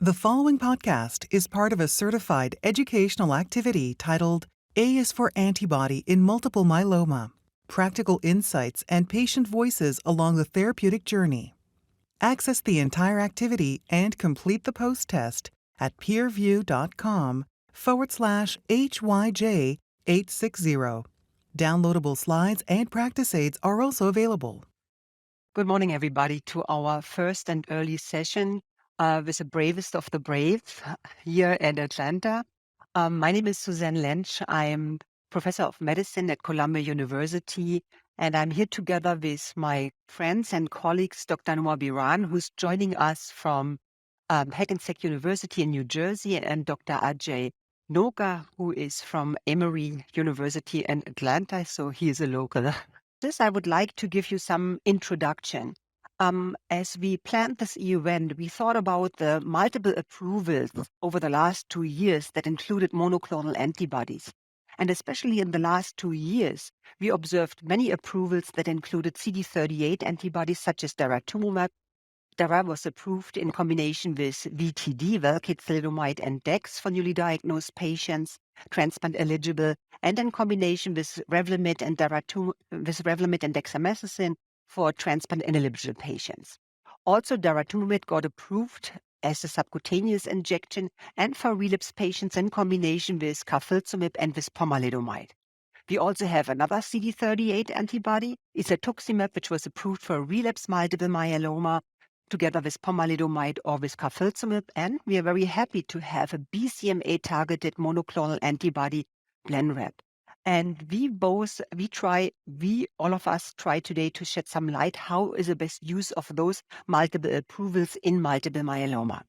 The following podcast is part of a certified educational activity titled A is for Antibody in Multiple Myeloma, Practical Insights and Patient Voices Along the Therapeutic Journey. Access the entire activity and complete the post-test at peerview.com/HYJ860. Downloadable slides and practice aids are also available. Good morning, everybody, to our first and early session with the bravest of the brave here at Atlanta. My name is Suzanne Lensch. I'm professor of medicine at Columbia University, and I'm here together with my friends and colleagues, Dr. Noah Biran, who's joining us from Hackensack University in New Jersey, and Dr. Ajay Noga, who is from Emory University in Atlanta, so he is a local. I would like to give you some introduction. As we planned this event, we thought about the multiple approvals over the last 2 years that included monoclonal antibodies. And especially in the last 2 years, we observed many approvals that included CD38 antibodies such as daratumumab. Dara was approved in combination with VTd, velcade, and dex for newly diagnosed patients, transplant eligible, and in combination with Revlimid and dexamethasone for transplant ineligible patients. Also, daratumumab got approved as a subcutaneous injection and for relapse patients in combination with carfilzomib and with pomalidomide. We also have another CD38 antibody, Esatuxomab, which was approved for relapsed multiple myeloma, together with pomalidomide or with carfilzomib, and we are very happy to have a BCMA-targeted monoclonal antibody, Blenrep. And all of us try today to shed some light how is the best use of those multiple approvals in multiple myeloma.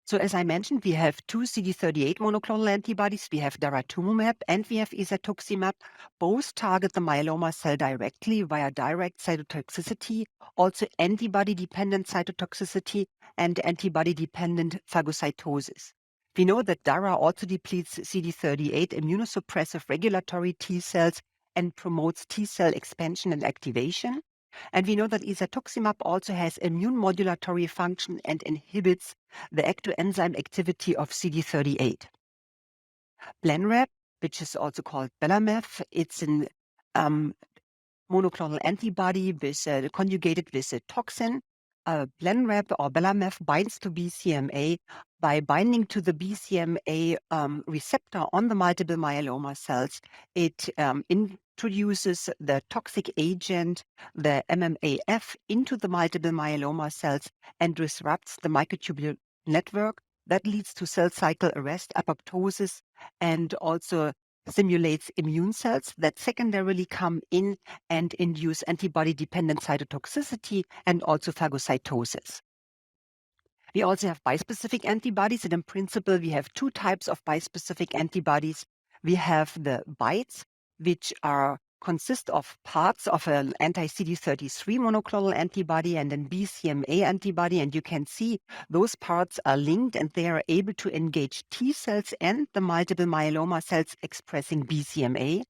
So as I mentioned, we have 2 CD38 monoclonal antibodies. We have daratumumab and we have esatuximab. Both target the myeloma cell directly via direct cytotoxicity, also antibody-dependent cytotoxicity and antibody-dependent phagocytosis. We know that DARA also depletes CD38 immunosuppressive regulatory T cells and promotes T cell expansion and activation. And we know that esatuximab also has immune modulatory function and inhibits the ectoenzyme activity of CD38. Blenrep, which is also called Belamef, it's an monoclonal antibody conjugated with a toxin. Blenrep or Belamef binds to BCMA. By binding to the BCMA receptor on the multiple myeloma cells, it introduces the toxic agent, the MMAF, into the multiple myeloma cells and disrupts the microtubule network. That leads to cell cycle arrest, apoptosis, and also stimulates immune cells that secondarily come in and induce antibody-dependent cytotoxicity and also phagocytosis. We also have bispecific antibodies, and in principle, we have 2 types of bispecific antibodies. We have the BiTEs, which consist of parts of an anti-CD33 monoclonal antibody and an BCMA antibody, and you can see those parts are linked and they are able to engage T cells and the multiple myeloma cells expressing BCMA.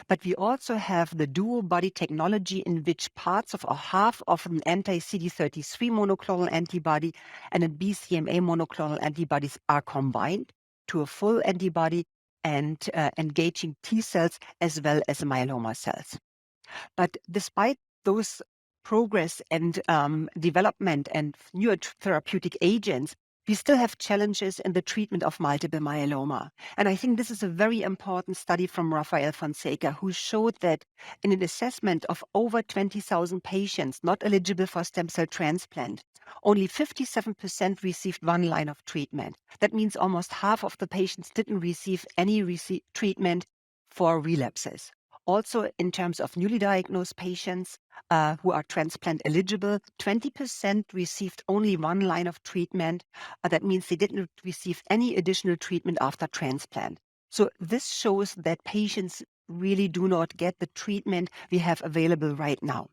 But we also have the dual body technology in which parts of or half of an anti-CD33 monoclonal antibody and a BCMA monoclonal antibodies are combined to a full antibody and engaging T cells as well as myeloma cells. But despite those progress and development and new therapeutic agents, we still have challenges in the treatment of multiple myeloma. And I think this is a very important study from Rafael Fonseca, who showed that in an assessment of over 20,000 patients not eligible for stem cell transplant, only 57% received 1 line of treatment. That means almost half of the patients didn't receive any treatment for relapses. Also, in terms of newly diagnosed patients who are transplant eligible, 20% received only 1 line of treatment. That means they didn't receive any additional treatment after transplant. So this shows that patients really do not get the treatment we have available right now.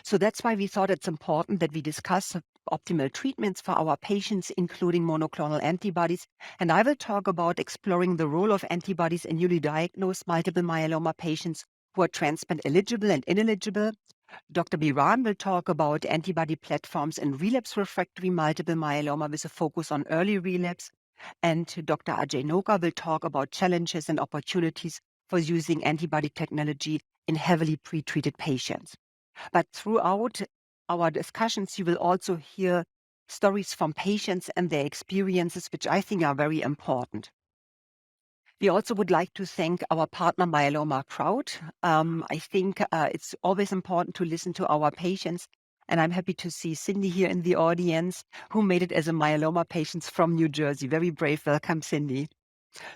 So that's why we thought it's important that we discuss optimal treatments for our patients, including monoclonal antibodies. And I will talk about exploring the role of antibodies in newly diagnosed multiple myeloma patients who are transplant eligible and ineligible. Dr. Biran will talk about antibody platforms in relapse refractory multiple myeloma with a focus on early relapse. And Dr. Ajay Noka will talk about challenges and opportunities for using antibody technology in heavily pretreated patients. But throughout our discussions, you will also hear stories from patients and their experiences, which I think are very important. We also would like to thank our partner Myeloma Crowd. I think it's always important to listen to our patients. And I'm happy to see Cindy here in the audience, who made it as a myeloma patient from New Jersey. Very brave. Welcome, Cindy.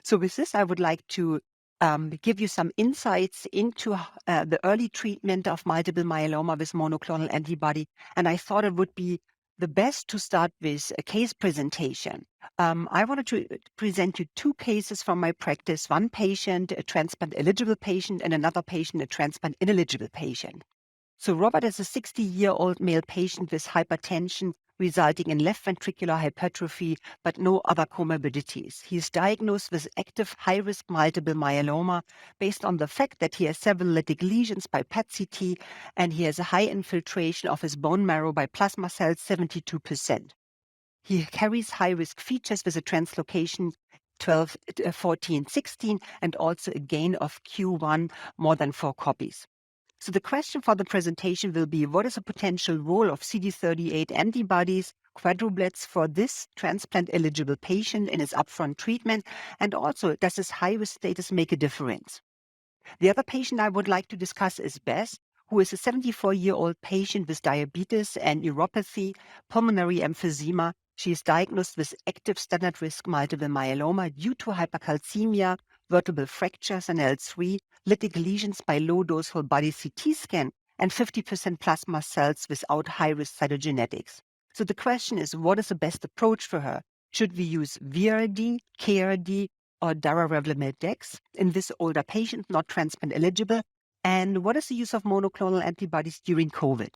So with this, I would like to give you some insights into the early treatment of multiple myeloma with monoclonal antibody. And I thought it would be the best to start with a case presentation. I wanted to present you two cases from my practice, one patient, a transplant-eligible patient, and another patient, a transplant-ineligible patient. So Robert is a 60-year-old male patient with hypertension resulting in left ventricular hypertrophy, but no other comorbidities. He is diagnosed with active high-risk multiple myeloma based on the fact that he has several lytic lesions by PET-CT, and he has a high infiltration of his bone marrow by plasma cells, 72%. He carries high-risk features with a translocation 12, 14, 16, and also a gain of Q1 more than 4 copies. So the question for the presentation will be, what is the potential role of CD38 antibodies, quadruplets, for this transplant-eligible patient in his upfront treatment? And also, does his high-risk status make a difference? The other patient I would like to discuss is Beth, who is a 74-year-old patient with diabetes and neuropathy, pulmonary emphysema. She is diagnosed with active standard risk multiple myeloma due to hypercalcemia, vertebral fractures and L3, lytic lesions by low-dose whole body CT scan, and 50% plasma cells without high-risk cytogenetics. So the question is, what is the best approach for her? Should we use VRd, KRd, or Revlimid dex in this older patient, not transplant eligible? And what is the use of monoclonal antibodies during COVID?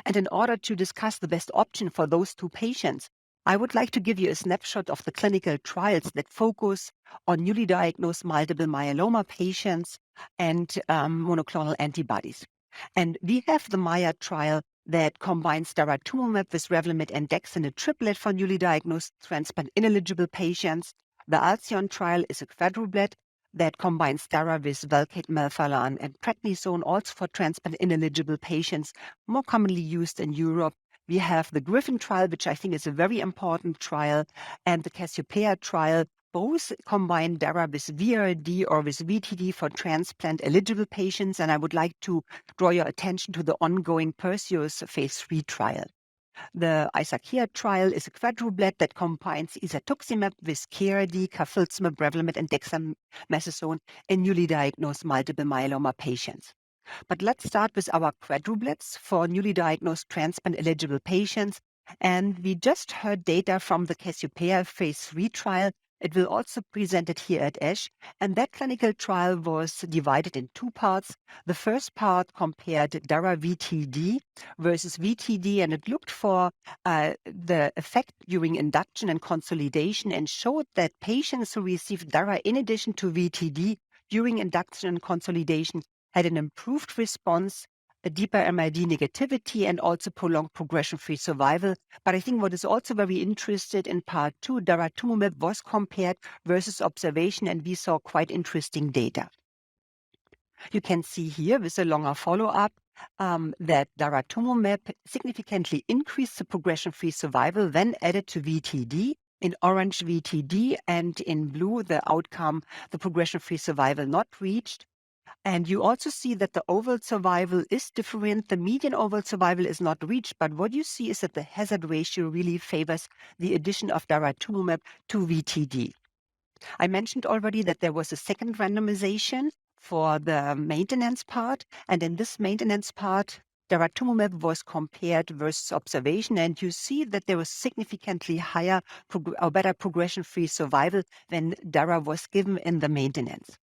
And in order to discuss the best option for those two patients, I would like to give you a snapshot of the clinical trials that focus on newly diagnosed multiple myeloma patients and monoclonal antibodies. And we have the MAIA trial that combines daratumumab with Revlimid and dex in a triplet for newly diagnosed transplant-ineligible patients. The Alcyon trial is a quadruplet that combines dara with Velcade, melphalan, and prednisone, also for transplant-ineligible patients, more commonly used in Europe. We have the Griffin trial, which I think is a very important trial, and the Cassiopeia trial. Both combine dara with VRd or with VTd for transplant-eligible patients, and I would like to draw your attention to the ongoing Perseus phase 3 trial. The Isakia trial is a quadruplet that combines Esatuxomab with KRd, carfilzomib, Revlimid, and dexamethasone in newly diagnosed multiple myeloma patients. But let's start with our quadruplets for newly diagnosed transplant-eligible patients. And we just heard data from the Cassiopeia phase 3 trial. It will also be presented here at ASH. And that clinical trial was divided in two parts. The first part compared D-RVd versus VTd, and it looked for the effect during induction and consolidation, and showed that patients who received DARA in addition to VTd during induction and consolidation had an improved response, a deeper MRD negativity, and also prolonged progression-free survival. But I think what is also very interesting in part 2, daratumumab was compared versus observation, and we saw quite interesting data. You can see here with a longer follow-up that daratumumab significantly increased the progression-free survival when added to VTd. In orange, VTd, and in blue, the outcome, the progression-free survival not reached. And you also see that the overall survival is different. The median overall survival is not reached, but what you see is that the hazard ratio really favors the addition of daratumumab to VTd. I mentioned already that there was a second randomization for the maintenance part, and in this maintenance part, daratumumab was compared versus observation, and you see that there was significantly higher or better progression-free survival when dara was given in the maintenance.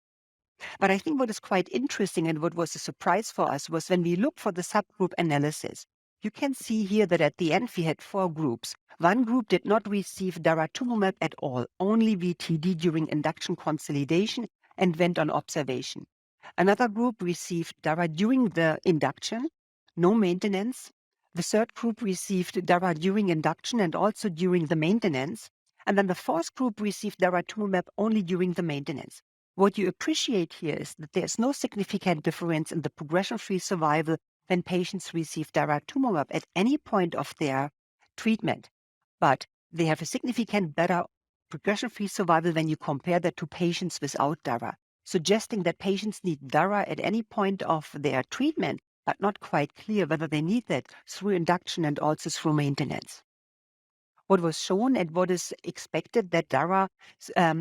But I think what is quite interesting and what was a surprise for us was when we look for the subgroup analysis. You can see here that at the end we had 4 groups. One group did not receive daratumumab at all, only VTd during induction consolidation, and went on observation. Another group received DARA during the induction, no maintenance. The third group received DARA during induction and also during the maintenance. And then the fourth group received daratumumab only during the maintenance. What you appreciate here is that there's no significant difference in the progression-free survival when patients receive daratumumab at any point of their treatment. But they have a significant better progression-free survival when you compare that to patients without DARA, suggesting that patients need DARA at any point of their treatment, but not quite clear whether they need that through induction and also through maintenance. What was shown and what is expected that DARA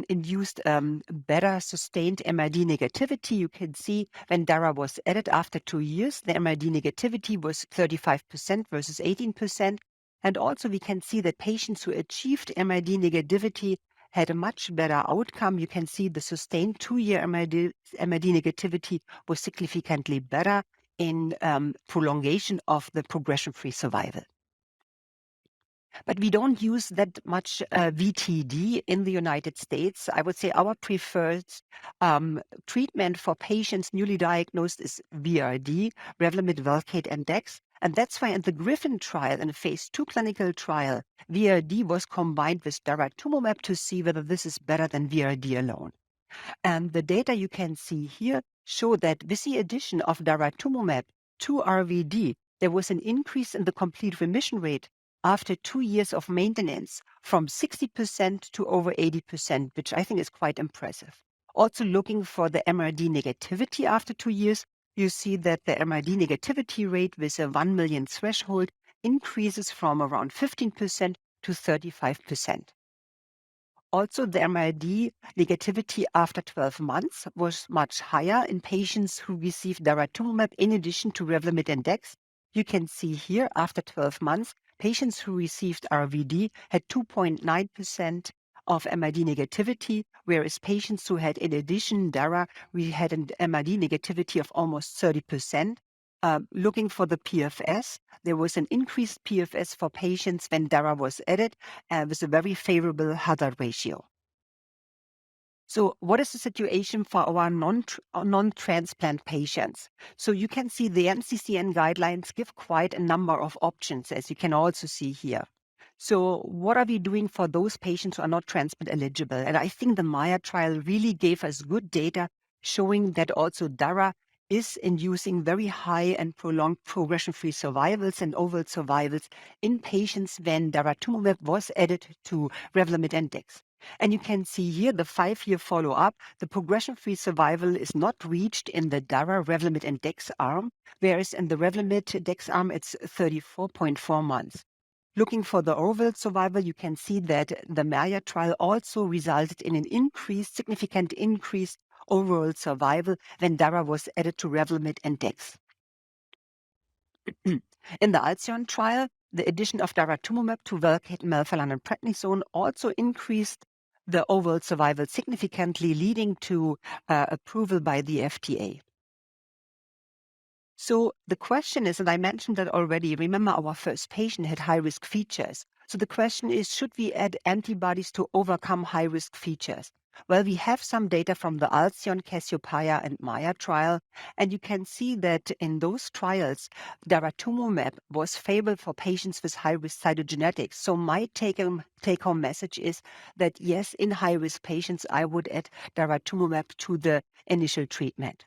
induced better sustained MRD negativity. You can see when DARA was added after 2 years, the MRD negativity was 35% versus 18%. And also we can see that patients who achieved MRD negativity had a much better outcome. You can see the sustained 2-year MRD negativity was significantly better in prolongation of the progression-free survival. But we don't use that much VTD in the United States. I would say our preferred treatment for patients newly diagnosed is VRd, Revlimid, Velcade, and Dex. And that's why in the Griffin trial, in a phase 2 clinical trial, VRd was combined with daratumumab to see whether this is better than VRd alone. And the data you can see here show that with the addition of daratumumab to RVd, there was an increase in the complete remission rate after 2 years of maintenance from 60% to over 80%, which I think is quite impressive. Also looking for the MRD negativity after 2 years, you see that the MRD negativity rate with a 1 million threshold increases from around 15% to 35%. Also, the MRD negativity after 12 months was much higher in patients who received daratumumab in addition to Revlimid and Dex. You can see here, after 12 months, patients who received RVd had 2.9% of MRD negativity, whereas patients who had in addition DARA, we had an MRD negativity of almost 30%. Looking for the PFS, there was an increased PFS for patients when DARA was added with a very favorable hazard ratio. So what is the situation for our non-transplant patients? So you can see the NCCN guidelines give quite a number of options, as you can also see here. So what are we doing for those patients who are not transplant eligible? And I think the Maya trial really gave us good data showing that also DARA is inducing very high and prolonged progression-free survivals and overall survivals in patients when daratumumab was added to Revlimid and Dex. And you can see here the 5-year follow-up. The progression-free survival is not reached in the DARA, Revlimid, and Dex arm, whereas in the Revlimid Dex arm, it's 34.4 months. Looking for the overall survival, you can see that the Maya trial also resulted in an significant increase overall survival when DARA was added to Revlimid and Dex. In the Alcyon trial, the addition of daratumumab to Velcade, melphalan, and prednisone also increased the overall survival significantly, leading to approval by the FDA. So the question is, and I mentioned that already, remember our first patient had high-risk features. So the question is, should we add antibodies to overcome high-risk features? Well, we have some data from the Alcyon, Cassiopeia, and Maya trial, and you can see that in those trials, daratumumab was favorable for patients with high-risk cytogenetics. So my take-home message is that yes, in high-risk patients, I would add daratumumab to the initial treatment.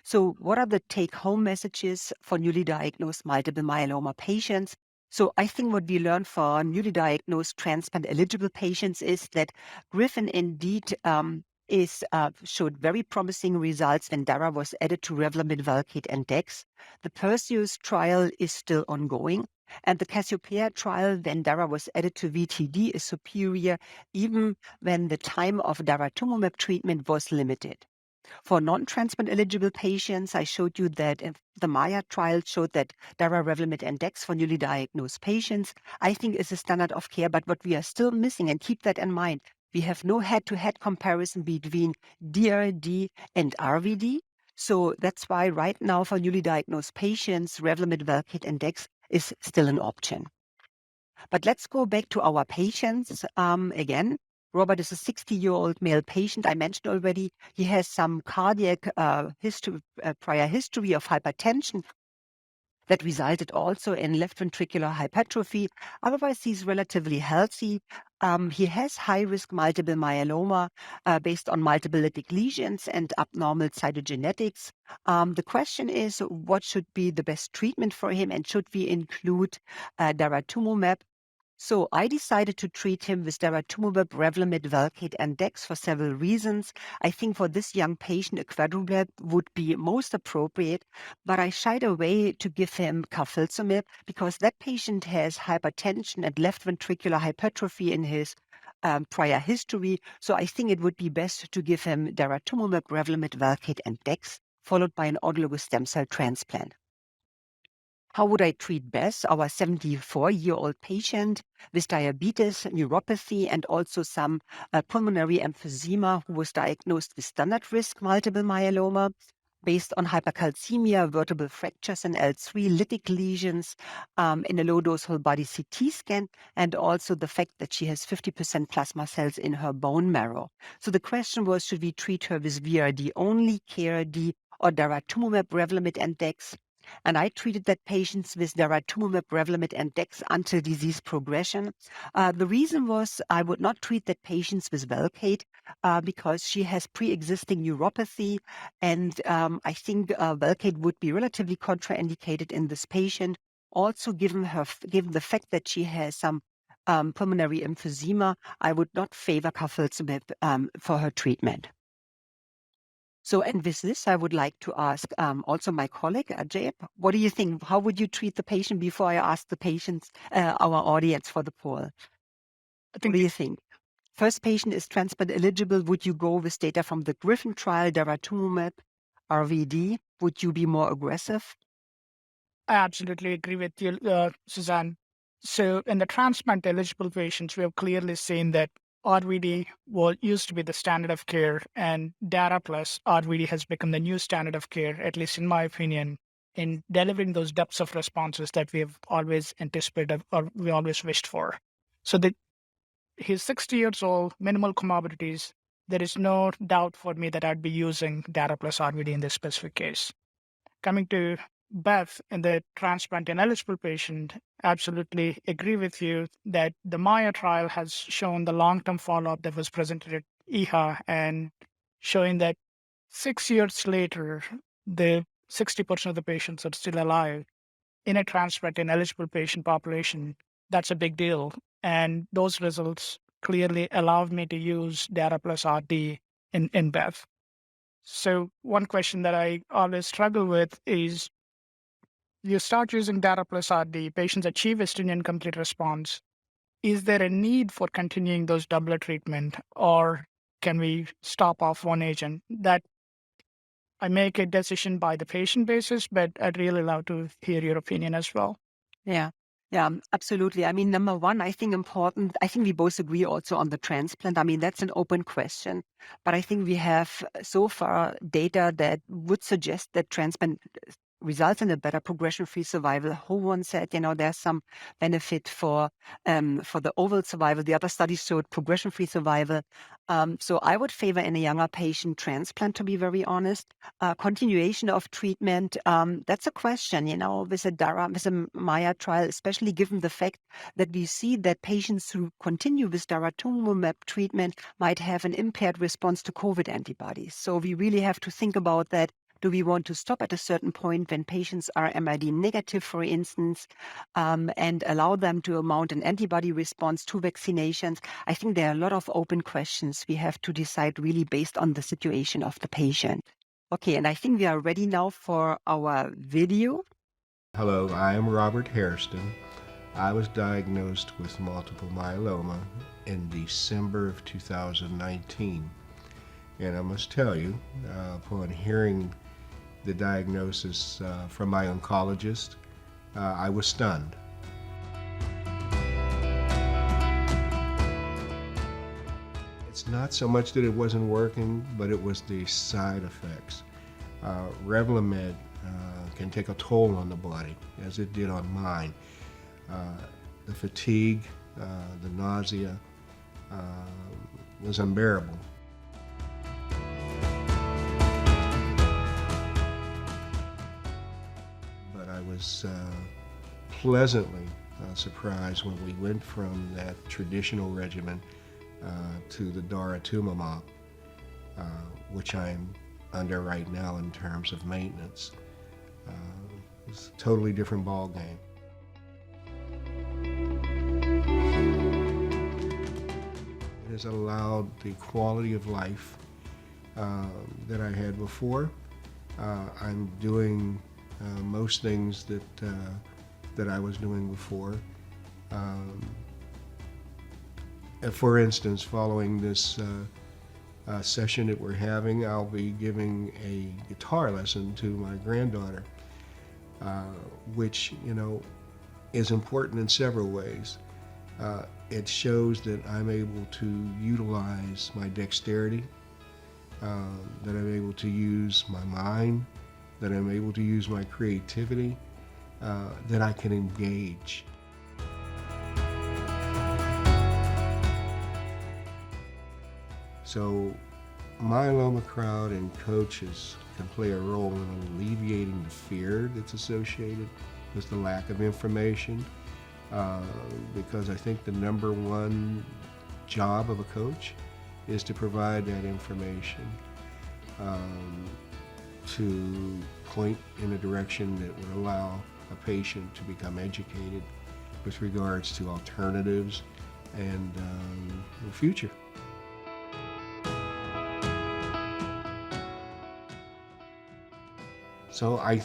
So what are the take-home messages for newly diagnosed multiple myeloma patients? So I think what we learned for newly diagnosed transplant-eligible patients is that Griffin indeed showed very promising results when DARA was added to Revlimid, Velcade, and Dex. The Perseus trial is still ongoing, and the Cassiopeia trial, when DARA was added to VTD, is superior even when the time of daratumumab treatment was limited. For non-transplant eligible patients, I showed you that the Maya trial showed that DARA, Revlimid, and Dex for newly diagnosed patients, I think, is a standard of care. But what we are still missing, and keep that in mind, we have no head-to-head comparison between D-RVd and RVd. So that's why right now for newly diagnosed patients, Revlimid, Velcade, and Dex is still an option. But let's go back to our patients again. Robert is a 60-year-old male patient. I mentioned already he has some cardiac prior history of hypertension that resulted also in left ventricular hypertrophy. Otherwise, he's relatively healthy. He has high-risk multiple myeloma based on multiple lytic lesions and abnormal cytogenetics. The question is, what should be the best treatment for him, and should we include daratumumab? So I decided to treat him with daratumumab, Revlimid, Velcade, and Dex for several reasons. I think for this young patient, a quadruplet would be most appropriate, but I shied away to give him carfilzomib because that patient has hypertension and left ventricular hypertrophy in his prior history. So I think it would be best to give him daratumumab, Revlimid, Velcade, and Dex, followed by an autologous stem cell transplant. How would I treat Bess, our 74-year-old patient with diabetes, neuropathy, and also some pulmonary emphysema who was diagnosed with standard risk multiple myeloma based on hypercalcemia, vertebral fractures, and L3 lytic lesions in a low-dose whole-body CT scan, and also the fact that she has 50% plasma cells in her bone marrow. So the question was, should we treat her with VRD only, KRD, or daratumumab, Revlimid, and Dex? And I treated that patient with daratumumab, Revlimid, and Dex until disease progression. The reason was I would not treat that patient with Velcade because she has pre-existing neuropathy, and I think Velcade would be relatively contraindicated in this patient. Also, given the fact that she has some pulmonary emphysema, I would not favor carfilzomib for her treatment. So, and with this, I would like to ask also my colleague, Ajay, what do you think? How would you treat the patient before I ask the patients, our audience for the poll? I What think do you think? First patient is transplant eligible. Would you go with data from the Griffin trial, daratumumab, RVD? Would you be more aggressive? I absolutely agree with you, Suzanne. So in the transplant eligible patients, we have clearly seen that RVD used to be the standard of care, and data plus RVD has become the new standard of care, at least in my opinion, in delivering those depths of responses that we have always anticipated or we always wished for. So he's 60 years old, minimal comorbidities. There is no doubt for me that I'd be using data plus RVD in this specific case. Coming to Beth in the transplant ineligible patient, absolutely agree with you that the Maya trial has shown the long-term follow-up that was presented at EHA and showing that 6 years later, the 60% of the patients are still alive. In a transplant ineligible patient population, that's a big deal. And those results clearly allowed me to use data plus RD in Beth. So one question that I always struggle with is you start using data plus RD, patients achieve a stringent complete response. Is there a need for continuing those doublet treatment, or can we stop off one agent? That I make a decision by the patient basis, but I'd really love to hear your opinion as well. Yeah. Yeah, absolutely. I mean, number one, I think we both agree also on the transplant. I mean, that's an open question, but I think we have so far data that would suggest that transplant results in a better progression-free survival. Ho said, there's some benefit for the overall survival. The other studies showed progression-free survival. So I would favor in a younger patient transplant, to be very honest. Continuation of treatment, that's a question, with a Maya trial, especially given the fact that we see that patients who continue with daratumumab treatment might have an impaired response to COVID antibodies. So we really have to think about that. Do we want to stop at a certain point when patients are MRD negative, for instance, and allow them to mount an antibody response to vaccinations? I think there are a lot of open questions we have to decide really based on the situation of the patient. Okay, and I think we are ready now for our video. Hello, I am Robert Hairston. I was diagnosed with multiple myeloma in December of 2019. And I must tell you, upon hearing the diagnosis from my oncologist, I was stunned. It's not so much that it wasn't working, but it was the side effects. Revlimid can take a toll on the body, as it did on mine. The fatigue, the nausea, was unbearable. But I was pleasantly surprised when we went from that traditional regimen to the daratumumab, which I'm under right now in terms of maintenance. It's a totally different ball game. It has allowed the quality of life that I had before. I'm doing most things that I was doing before. For instance, following this session that we're having, I'll be giving a guitar lesson to my granddaughter, which, is important in several ways. It shows that I'm able to utilize my dexterity, that I'm able to use my mind, that I'm able to use my creativity, that I can engage. So myeloma crowd and coaches can play a role in alleviating the fear that's associated with the lack of information, because I think the number one job of a coach is to provide that information, to point in a direction that would allow a patient to become educated with regards to alternatives and the future. So I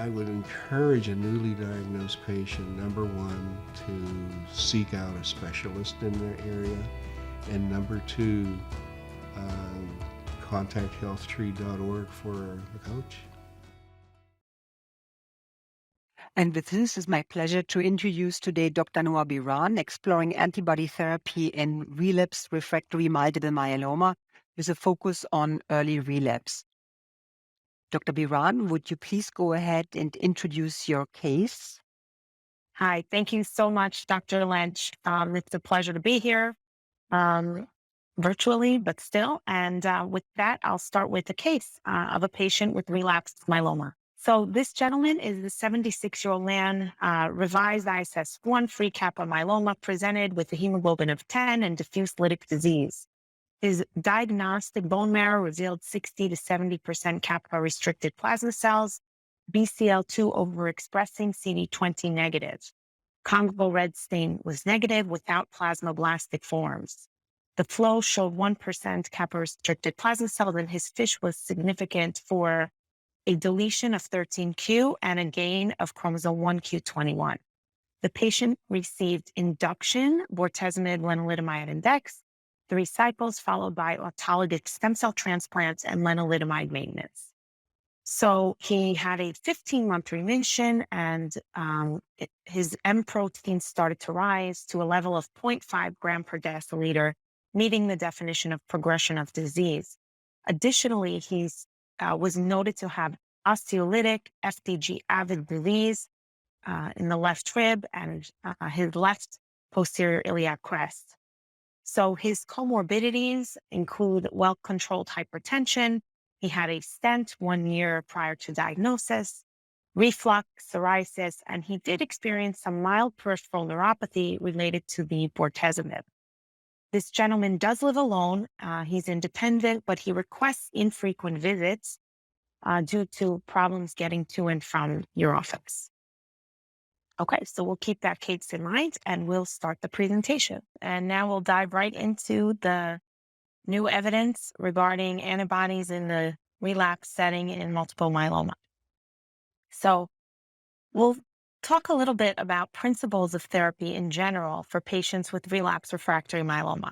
would encourage a newly diagnosed patient, number one, to seek out a specialist in their area, and number two, contact healthtree.org for a coach. And with this, it's my pleasure to introduce today Dr. Noah Biran, exploring antibody therapy in relapsed refractory multiple myeloma with a focus on early relapse. Dr. Biran, would you please go ahead and introduce your case? Hi, thank you so much, Dr. Lynch. It's a pleasure to be here, virtually, but still. And with that, I'll start with a case of a patient with relapsed myeloma. So this gentleman is a 76-year-old man, revised ISS1, free kappa myeloma, presented with a hemoglobin of 10 and diffuse lytic disease. His diagnostic bone marrow revealed 60 to 70% kappa-restricted plasma cells, BCL2 overexpressing, CD20 negative. Congo red stain was negative without plasmablastic forms. The flow showed 1% kappa-restricted plasma cells, and his FISH was significant for a deletion of 13q and a gain of chromosome 1q21. The patient received induction, bortezomib, lenalidomide, and dex, 3 cycles, followed by autologous stem cell transplants and lenalidomide maintenance. So he had a 15-month remission, and his M protein started to rise to a level of 0.5 gram per deciliter, meeting the definition of progression of disease. Additionally, he was noted to have osteolytic FDG avid disease in the left rib and his left posterior iliac crest. So his comorbidities include well-controlled hypertension. He had a stent 1 year prior to diagnosis, reflux, psoriasis, and he did experience some mild peripheral neuropathy related to the bortezomib. This gentleman does live alone. He's independent, but he requests infrequent visits due to problems getting to and from your office. Okay, so we'll keep that case in mind and we'll start the presentation. And now we'll dive right into the new evidence regarding antibodies in the relapse setting in multiple myeloma. So we'll talk a little bit about principles of therapy in general for patients with relapse refractory myeloma.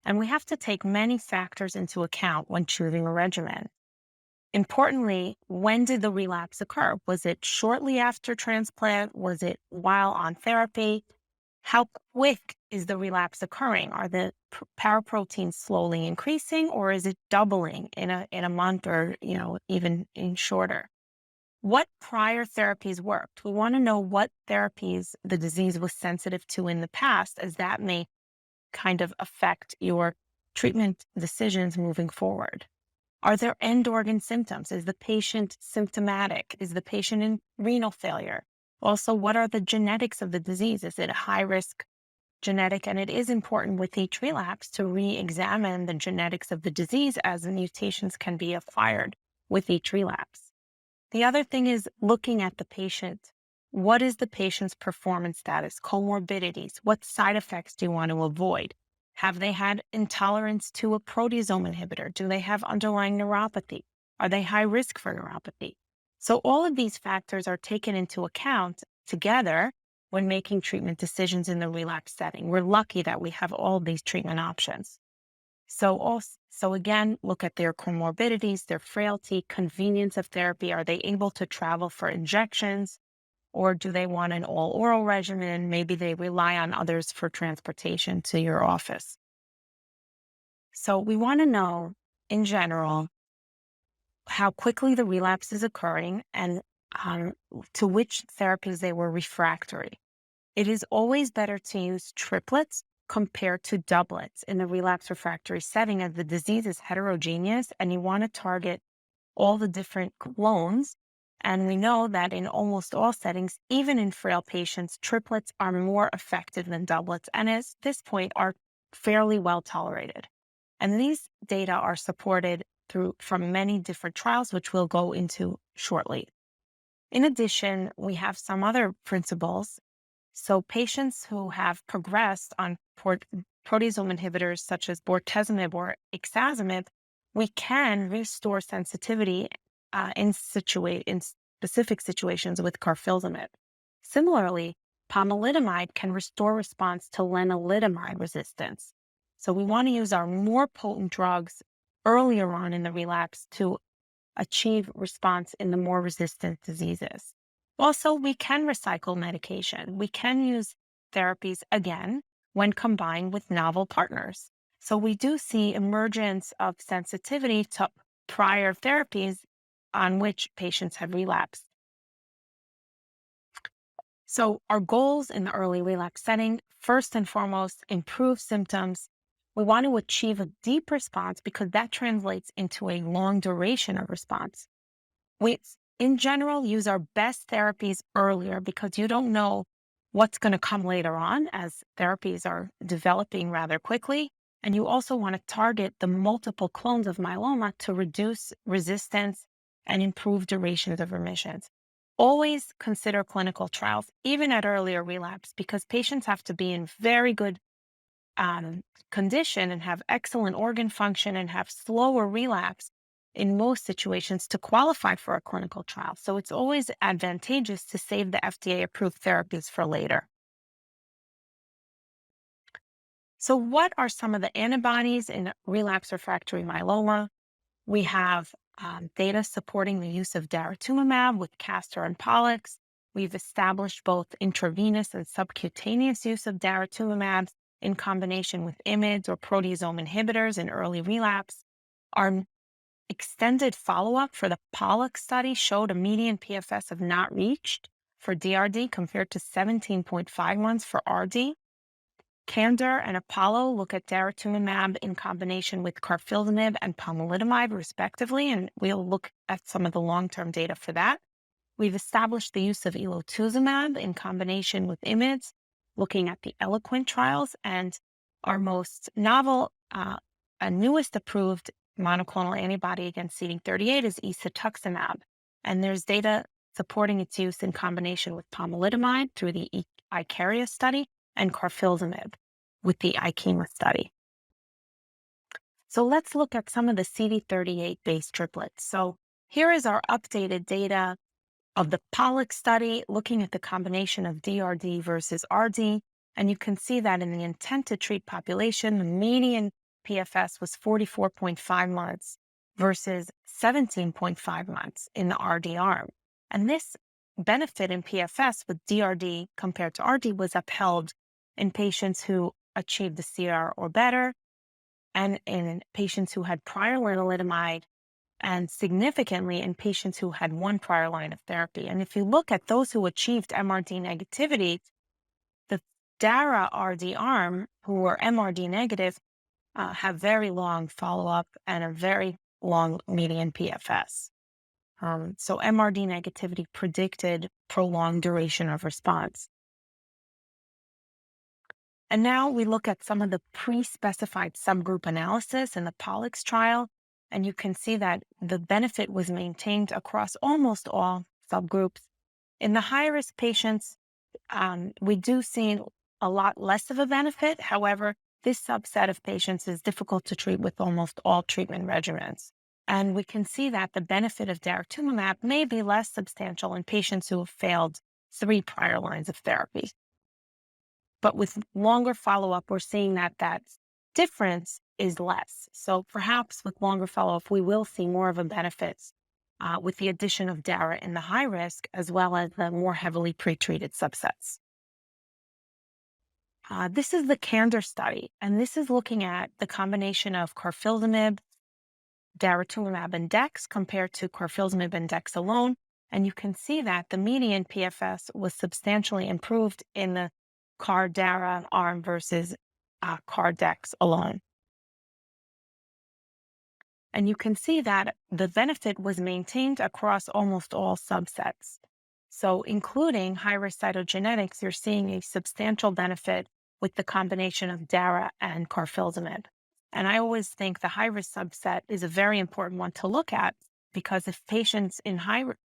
And we have to take many factors into account when choosing a regimen. Importantly, when did the relapse occur? Was it shortly after transplant? Was it while on therapy? How quick is the relapse occurring? Are the paraproteins slowly increasing, or is it doubling in a month, or even in shorter? What prior therapies worked? We want to know what therapies the disease was sensitive to in the past, as that may kind of affect your treatment decisions moving forward. Are there end organ symptoms? Is the patient symptomatic? Is the patient in renal failure? Also, what are the genetics of the disease? Is it a high-risk genetic? And it is important with each relapse to re-examine the genetics of the disease, as the mutations can be acquired with each relapse. The other thing is looking at the patient. What is the patient's performance status, comorbidities? What side effects do you want to avoid? Have they had intolerance to a proteasome inhibitor? Do they have underlying neuropathy? Are they high risk for neuropathy? So all of these factors are taken into account together when making treatment decisions in the relapse setting. We're lucky that we have all these treatment options. So again, look at their comorbidities, their frailty, convenience of therapy. Are they able to travel for injections? Or do they want an all-oral regimen? Maybe they rely on others for transportation to your office. So we want to know, in general, how quickly the relapse is occurring and to which therapies they were refractory. It is always better to use triplets compared to doublets in the relapse refractory setting, as the disease is heterogeneous and you want to target all the different clones. And we know that in almost all settings, even in frail patients, triplets are more effective than doublets, and at this point are fairly well tolerated. And these data are supported from many different trials, which we'll go into shortly. In addition, we have some other principles. So patients who have progressed on proteasome inhibitors such as bortezomib or ixazomib, we can restore sensitivity in specific situations with carfilzomib. Similarly, pomalidomide can restore response to lenalidomide resistance. So we want to use our more potent drugs earlier on in the relapse to achieve response in the more resistant diseases. Also, we can recycle medication. We can use therapies again when combined with novel partners. So we do see emergence of sensitivity to prior therapies on which patients have relapsed. So our goals in the early relapse setting, first and foremost, improve symptoms. We want to achieve a deep response because that translates into a long duration of response. We, in general, use our best therapies earlier because you don't know what's going to come later on, as therapies are developing rather quickly. And you also want to target the multiple clones of myeloma to reduce resistance and improve durations of remissions. Always consider clinical trials, even at earlier relapse, because patients have to be in very good condition and have excellent organ function and have slower relapse in most situations to qualify for a clinical trial. So it's always advantageous to save the FDA-approved therapies for later. So what are some of the antibodies in relapse refractory myeloma? We have data supporting the use of daratumumab with Castor and Pollux. We've established both intravenous and subcutaneous use of daratumumab in combination with IMiDs or proteasome inhibitors in early relapse. Our extended follow-up for the Pollux study showed a median PFS of not reached for D-RD compared to 17.5 months for RD. Candor and Apollo look at daratumumab in combination with carfilzomib and pomalidomide, respectively, and we'll look at some of the long-term data for that. We've established the use of elotuzumab in combination with IMiDs, looking at the Eloquent trials, and our most novel and newest approved monoclonal antibody against CD38 is Esatuxomab, and there's data supporting its use in combination with pomalidomide through the ICARIA study and carfilzomib with the ICHEMA study. So let's look at some of the CD38-based triplets. So here is our updated data of the Pollux study, looking at the combination of D-RD versus RD. And you can see that in the intent to treat population, the median PFS was 44.5 months versus 17.5 months in the RD arm. And this benefit in PFS with D-RD compared to RD was upheld in patients who achieved the CR or better, and in patients who had prior lenalidomide, and significantly in patients who had one prior line of therapy. And if you look at those who achieved MRD negativity, the DARA RD arm, who were MRD negative, have very long follow-up and a very long median PFS. So MRD negativity predicted prolonged duration of response. And now we look at some of the pre-specified subgroup analysis in the Pollux trial, and you can see that the benefit was maintained across almost all subgroups. In the high-risk patients, we do see a lot less of a benefit. However, this subset of patients is difficult to treat with almost all treatment regimens. And we can see that the benefit of daratumumab may be less substantial in patients who have failed 3 prior lines of therapy. But with longer follow-up, we're seeing that that difference is less. So perhaps with longer follow-up, we will see more of a benefit with the addition of DARA in the high risk, as well as the more heavily pretreated subsets. This is the CANDOR study, and this is looking at the combination of carfilzomib, daratumumab, and dex compared to carfilzomib and dex alone. And you can see that the median PFS was substantially improved in the CAR-DARA arm versus CAR-dex alone. And you can see that the benefit was maintained across almost all subsets. So including high-risk cytogenetics, you're seeing a substantial benefit with the combination of DARA and carfilzomib. And I always think the high-risk subset is a very important one to look at, because if patients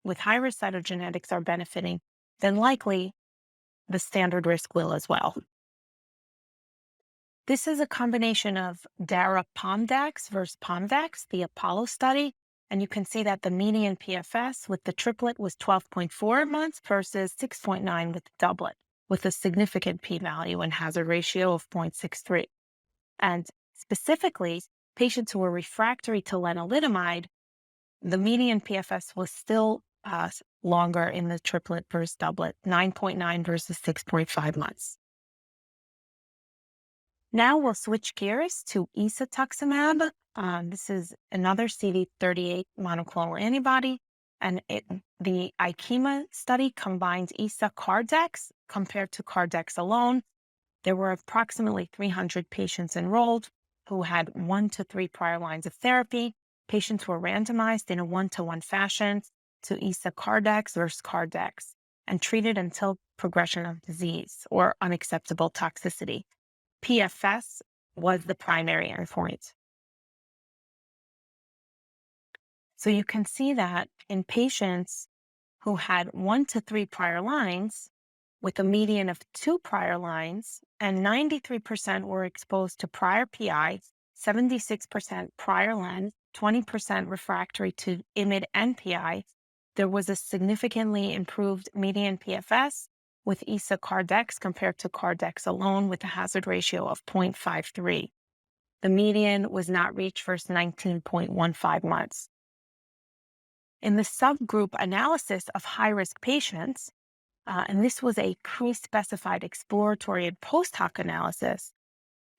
with high-risk cytogenetics are benefiting, then likely the standard risk will as well. This is a combination of DARA-POMDAX versus POMDAX, the Apollo study. And you can see that the median PFS with the triplet was 12.4 months versus 6.9 with the doublet, with a significant p-value and hazard ratio of 0.63. And specifically, patients who were refractory to lenalidomide, the median PFS was still longer in the triplet versus doublet, 9.9 versus 6.5 months. Now we'll switch gears to Esatuxomab. This is another CD38 monoclonal antibody, and the IKEMA study combined ESA-CARDEX compared to CARDEX alone. There were approximately 300 patients enrolled who had 1 to 3 prior lines of therapy. Patients were randomized in a 1-to-1 fashion to ESA-CARDEX versus CARDEX and treated until progression of disease or unacceptable toxicity. PFS was the primary endpoint. So you can see that in patients who had 1 to 3 prior lines with a median of 2 prior lines, and 93% were exposed to prior PI, 76% prior len, 20% refractory to IMiD and PI, there was a significantly improved median PFS with ESA-CARDEX compared to CARDEX alone with a hazard ratio of 0.53. The median was not reached versus 19.15 months. In the subgroup analysis of high-risk patients, and this was a pre-specified exploratory and post-hoc analysis,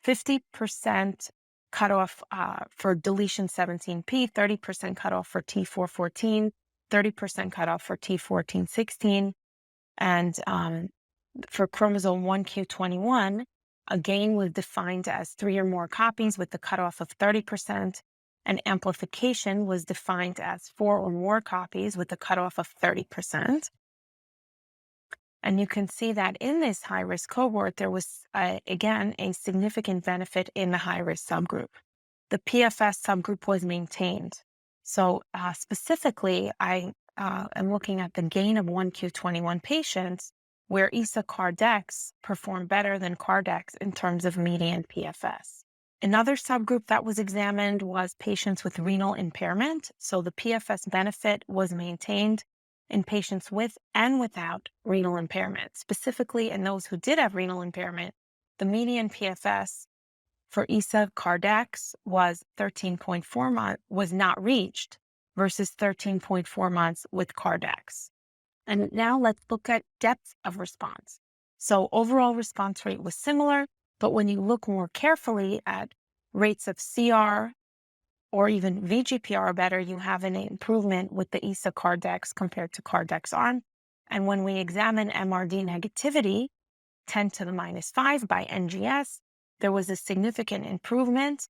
50% cutoff for deletion 17p, 30% cutoff for T414, 30% cutoff for T1416, and for chromosome 1q21, a gain was defined as 3 or more copies with the cutoff of 30%, and amplification was defined as 4 or more copies with a cutoff of 30%. And you can see that in this high-risk cohort, there was, again, a significant benefit in the high-risk subgroup. The PFS subgroup was maintained. So specifically, I am looking at the gain of 1q21 patients where ESA-CARDEX performed better than CARDEX in terms of median PFS. Another subgroup that was examined was patients with renal impairment. So the PFS benefit was maintained in patients with and without renal impairment. Specifically, in those who did have renal impairment, the median PFS for ESA-CARDEX was 13.4 months, was not reached, versus 13.4 months with CARDEX. And now let's look at depth of response. So overall response rate was similar, but when you look more carefully at rates of CR or even VGPR or better, you have an improvement with the ESA-CARDEX compared to CARDEX arm. And when we examine MRD negativity, 10 to the minus 5 by NGS, there was a significant improvement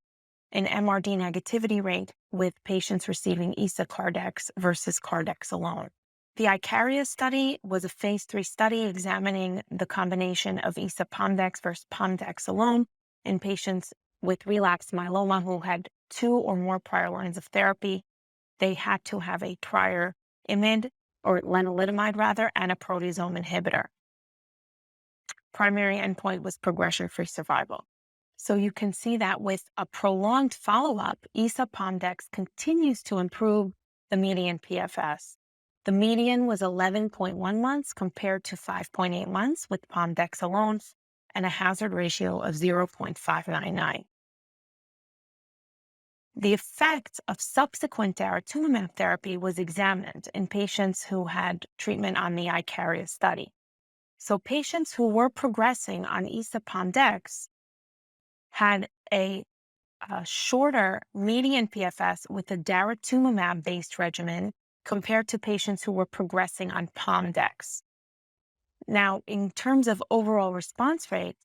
in MRD negativity rate with patients receiving ISA-Cardex versus Cardex alone. The ICARIA study was a phase 3 study examining the combination of ISA-Pomdex versus Pomdex alone in patients with relapsed myeloma who had 2 or more prior lines of therapy. They had to have a prior IMiD, or lenalidomide rather, and a proteasome inhibitor. Primary endpoint was progression-free survival. So you can see that with a prolonged follow-up, ISA-Pomdex continues to improve the median PFS. The median was 11.1 months compared to 5.8 months with Pomdex alone, and a hazard ratio of 0.599. The effect of subsequent daratumumab therapy was examined in patients who had treatment on the ICARIA study. So patients who were progressing on ISA-Pomdex had a shorter median PFS with a daratumumab-based regimen compared to patients who were progressing on Pomdex. Now, in terms of overall response rate,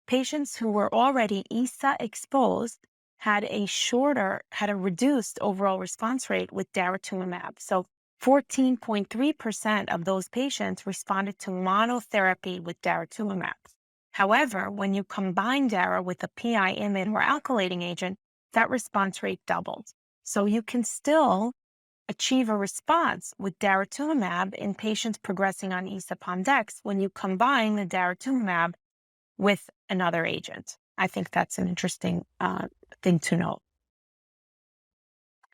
patients who were already ISA exposed had a reduced overall response rate with daratumumab. So 14.3% of those patients responded to monotherapy with daratumumab. However, when you combine dara with a PI IMiD or alkylating agent, that response rate doubled. So you can still achieve a response with daratumumab in patients progressing on ISA-Pomdex when you combine the daratumumab with another agent. I think that's an interesting thing to note.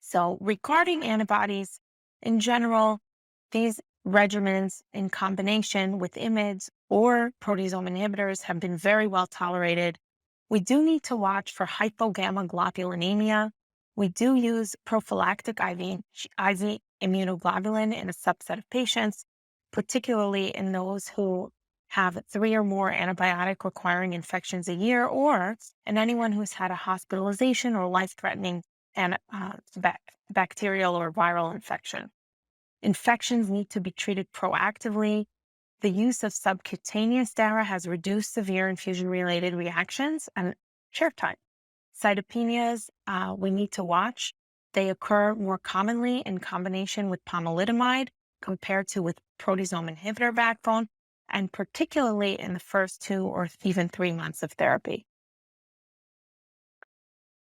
So regarding antibodies, in general, these regimens in combination with IMiDs or proteasome inhibitors have been very well tolerated. We do need to watch for hypogammaglobulinemia. We do use prophylactic IV immunoglobulin in a subset of patients, particularly in those who have 3 or more antibiotic-requiring infections a year, or in anyone who's had a hospitalization or life-threatening bacterial or viral infection. Infections need to be treated proactively. The use of subcutaneous dara has reduced severe infusion-related reactions and chair time. Cytopenias, we need to watch. They occur more commonly in combination with pomalidomide compared to with proteasome inhibitor backbone, and particularly in the first 2 or even 3 months of therapy.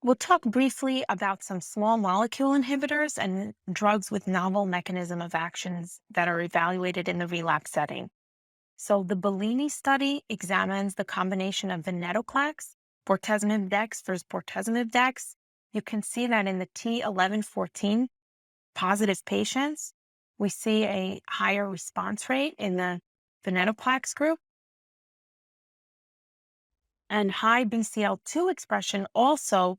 We'll talk briefly about some small molecule inhibitors and drugs with novel mechanism of actions that are evaluated in the relapse setting. So the Bellini study examines the combination of venetoclax, bortezomib dex versus bortezomib dex. You can see that in the T1114 positive patients, we see a higher response rate in the venetoclax group. And high BCL2 expression also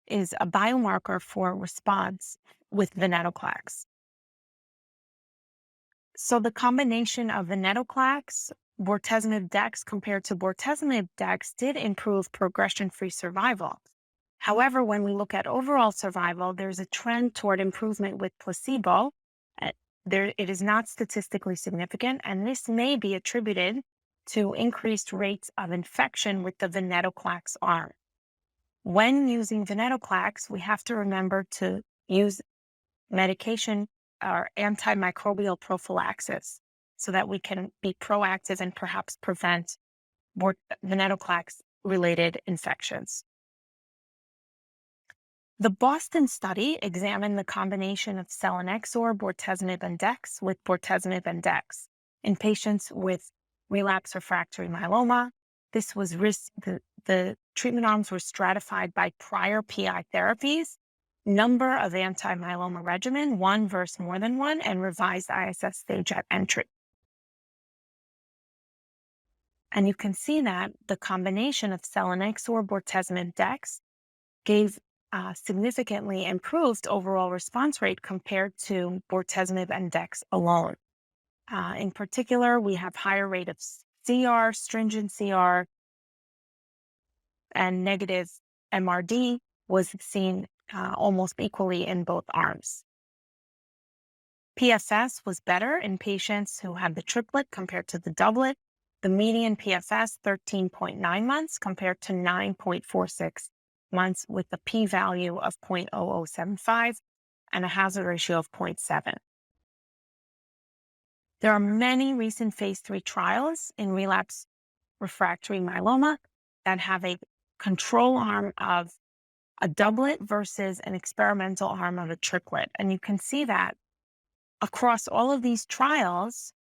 is a biomarker for response with venetoclax. So the combination of venetoclax, bortezomib dex compared to bortezomib dex did improve progression-free survival. However, when we look at overall survival, there's a trend toward improvement with placebo. It is not statistically significant, and this may be attributed to increased rates of infection with the venetoclax arm. When using venetoclax, we have to remember to use medication or antimicrobial prophylaxis so that we can be proactive and perhaps prevent venetoclax-related infections. The Boston study examined the combination of selinexor, bortezomib, and dex with bortezomib and dex in patients with relapsed refractory myeloma. This was the treatment arms were stratified by prior PI therapies, number of anti-myeloma regimen, 1 versus more than 1, and revised ISS stage at entry. And you can see that the combination of selinexor, bortezomib, dex gave significantly improved overall response rate compared to bortezomib and dex alone. In particular, we have higher rate of CR, stringent CR, and negative MRD was seen almost equally in both arms. PFS was better in patients who had the triplet compared to the doublet. The median PFS, 13.9 months compared to 9.46 months with a p-value of 0.0075 and a hazard ratio of 0.7. There are many recent phase 3 trials in relapse refractory myeloma that have a control arm of a doublet versus an experimental arm of a triplet. And you can see that across all of these trials,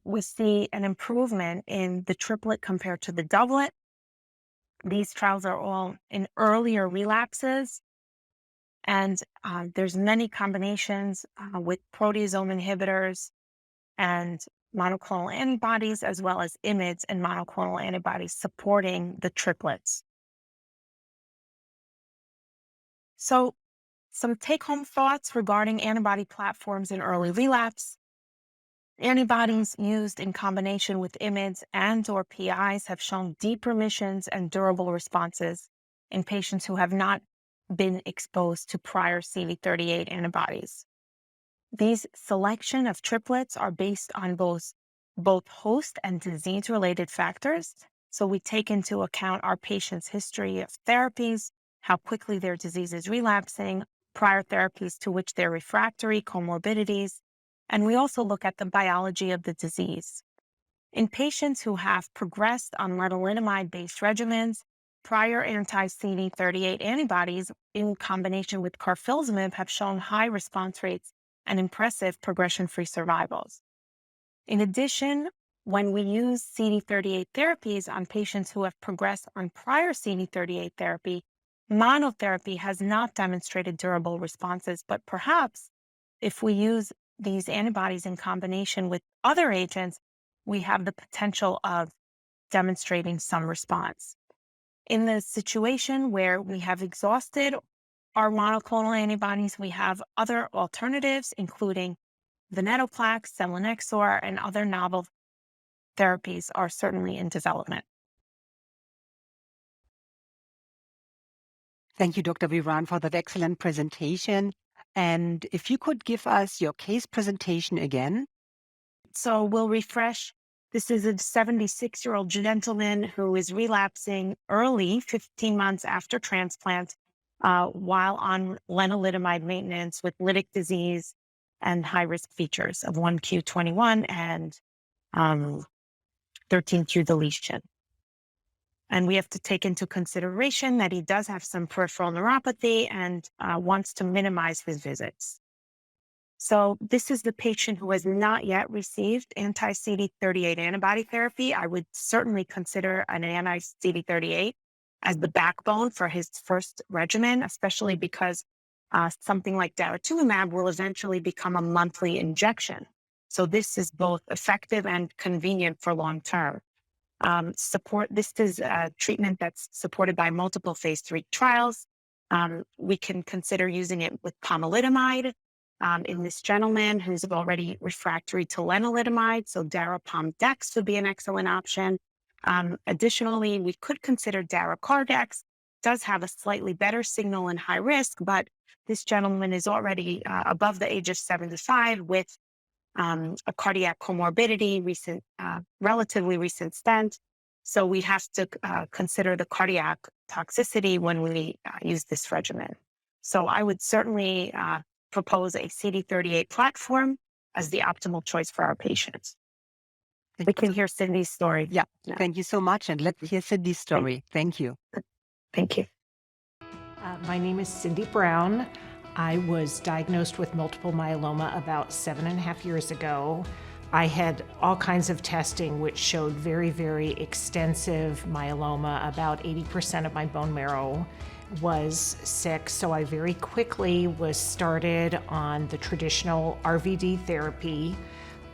we see an improvement in the triplet compared to the doublet. These trials are all in earlier relapses, and there's many combinations with proteasome inhibitors and monoclonal antibodies, as well as IMiDs and monoclonal antibodies supporting the triplets. So some take-home thoughts regarding antibody platforms in early relapse. Antibodies used in combination with IMiDs and/or PIs have shown deep remissions and durable responses in patients who have not been exposed to prior CD38 antibodies. These selection of triplets are based on both host and disease-related factors. So we take into account our patient's history of therapies, how quickly their disease is relapsing, prior therapies to which they're refractory, comorbidities, and we also look at the biology of the disease. In patients who have progressed on lenalidomide-based regimens, prior anti-CD38 antibodies in combination with carfilzomib have shown high response rates and impressive progression-free survivals. In addition, when we use CD38 therapies on patients who have progressed on prior CD38 therapy, monotherapy has not demonstrated durable responses, but perhaps if we use these antibodies in combination with other agents, we have the potential of demonstrating some response. In the situation where we have exhausted our monoclonal antibodies, we have other alternatives, including venetoclax, selinexor, and other novel therapies are certainly in development. Thank you, Dr. Viran, for that excellent presentation. And if you could give us your case presentation again. So we'll refresh. This is a 76-year-old gentleman who is relapsing early, 15 months after transplant, while on lenalidomide maintenance with lytic disease and high-risk features of 1q21 and 13q deletion. And we have to take into consideration that he does have some peripheral neuropathy and wants to minimize his visits. So this is the patient who has not yet received anti-CD38 antibody therapy. I would certainly consider an anti-CD38 as the backbone for his first regimen, especially because something like daratumumab will eventually become a monthly injection. So this is both effective and convenient for long-term. This is a treatment that's supported by multiple phase 3 trials. We can consider using it with pomalidomide in this gentleman who's already refractory to lenalidomide, so darapom-dex would be an excellent option. Additionally, we could consider daracardex. Does have a slightly better signal in high risk, but this gentleman is already above the age of 75 with a cardiac comorbidity, relatively recent stent. So we have to consider the cardiac toxicity when we use this regimen. So I would certainly propose a CD38 platform as the optimal choice for our patients. We can hear Cindy's story. Yeah, thank you so much. And let's hear Cindy's story. Thank you. Thank you. My name is Cindy Brown. I was diagnosed with multiple myeloma about 7.5 years ago. I had all kinds of testing which showed very, very extensive myeloma. About 80% of my bone marrow was sick, so I very quickly was started on the traditional RVd therapy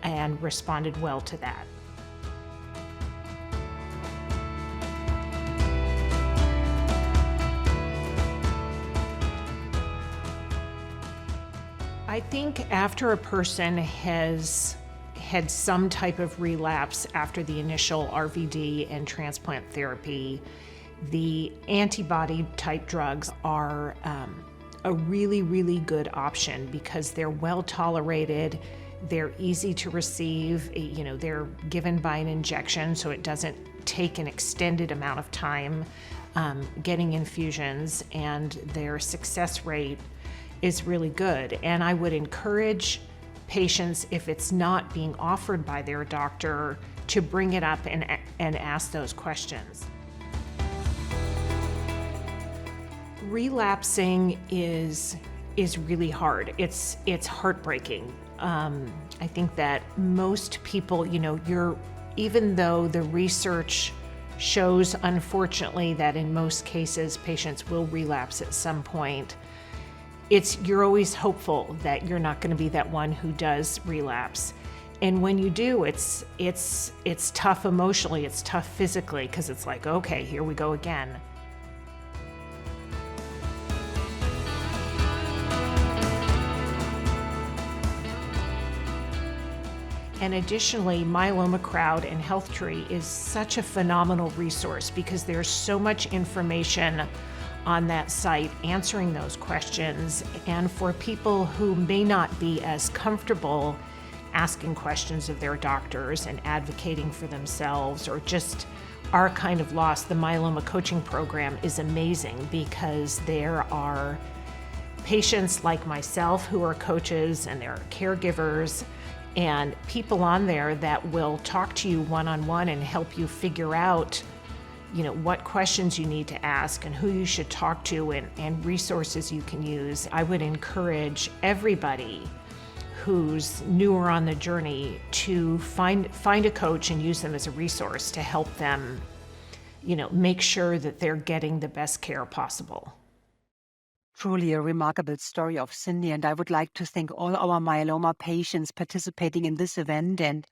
and responded well to that. I think after a person has had some type of relapse after the initial RVd and transplant therapy, the antibody type drugs are a really, really good option because they're well tolerated. They're easy to receive. They're given by an injection, so it doesn't take an extended amount of time getting infusions, and their success rate is really good. And I would encourage patients, if it's not being offered by their doctor, to bring it up and ask those questions. Relapsing is really hard. It's heartbreaking. I think that most people, even though the research shows, unfortunately, that in most cases patients will relapse at some point, you're always hopeful that you're not going to be that one who does relapse. And when you do, it's tough emotionally, it's tough physically, because it's like, okay, here we go again. And additionally, Myeloma Crowd and Health Tree is such a phenomenal resource because there's so much information on that site answering those questions. And for people who may not be as comfortable asking questions of their doctors and advocating for themselves, or just are kind of lost, the myeloma coaching program is amazing because there are patients like myself who are coaches, and there are caregivers and people on there that will talk to you one-on-one and help you figure out, what questions you need to ask and who you should talk to, and resources you can use. I would encourage everybody who's newer on the journey to find a coach and use them as a resource to help them, make sure that they're getting the best care possible. Truly a remarkable story of Cindy, and I would like to thank all our myeloma patients participating in this event. And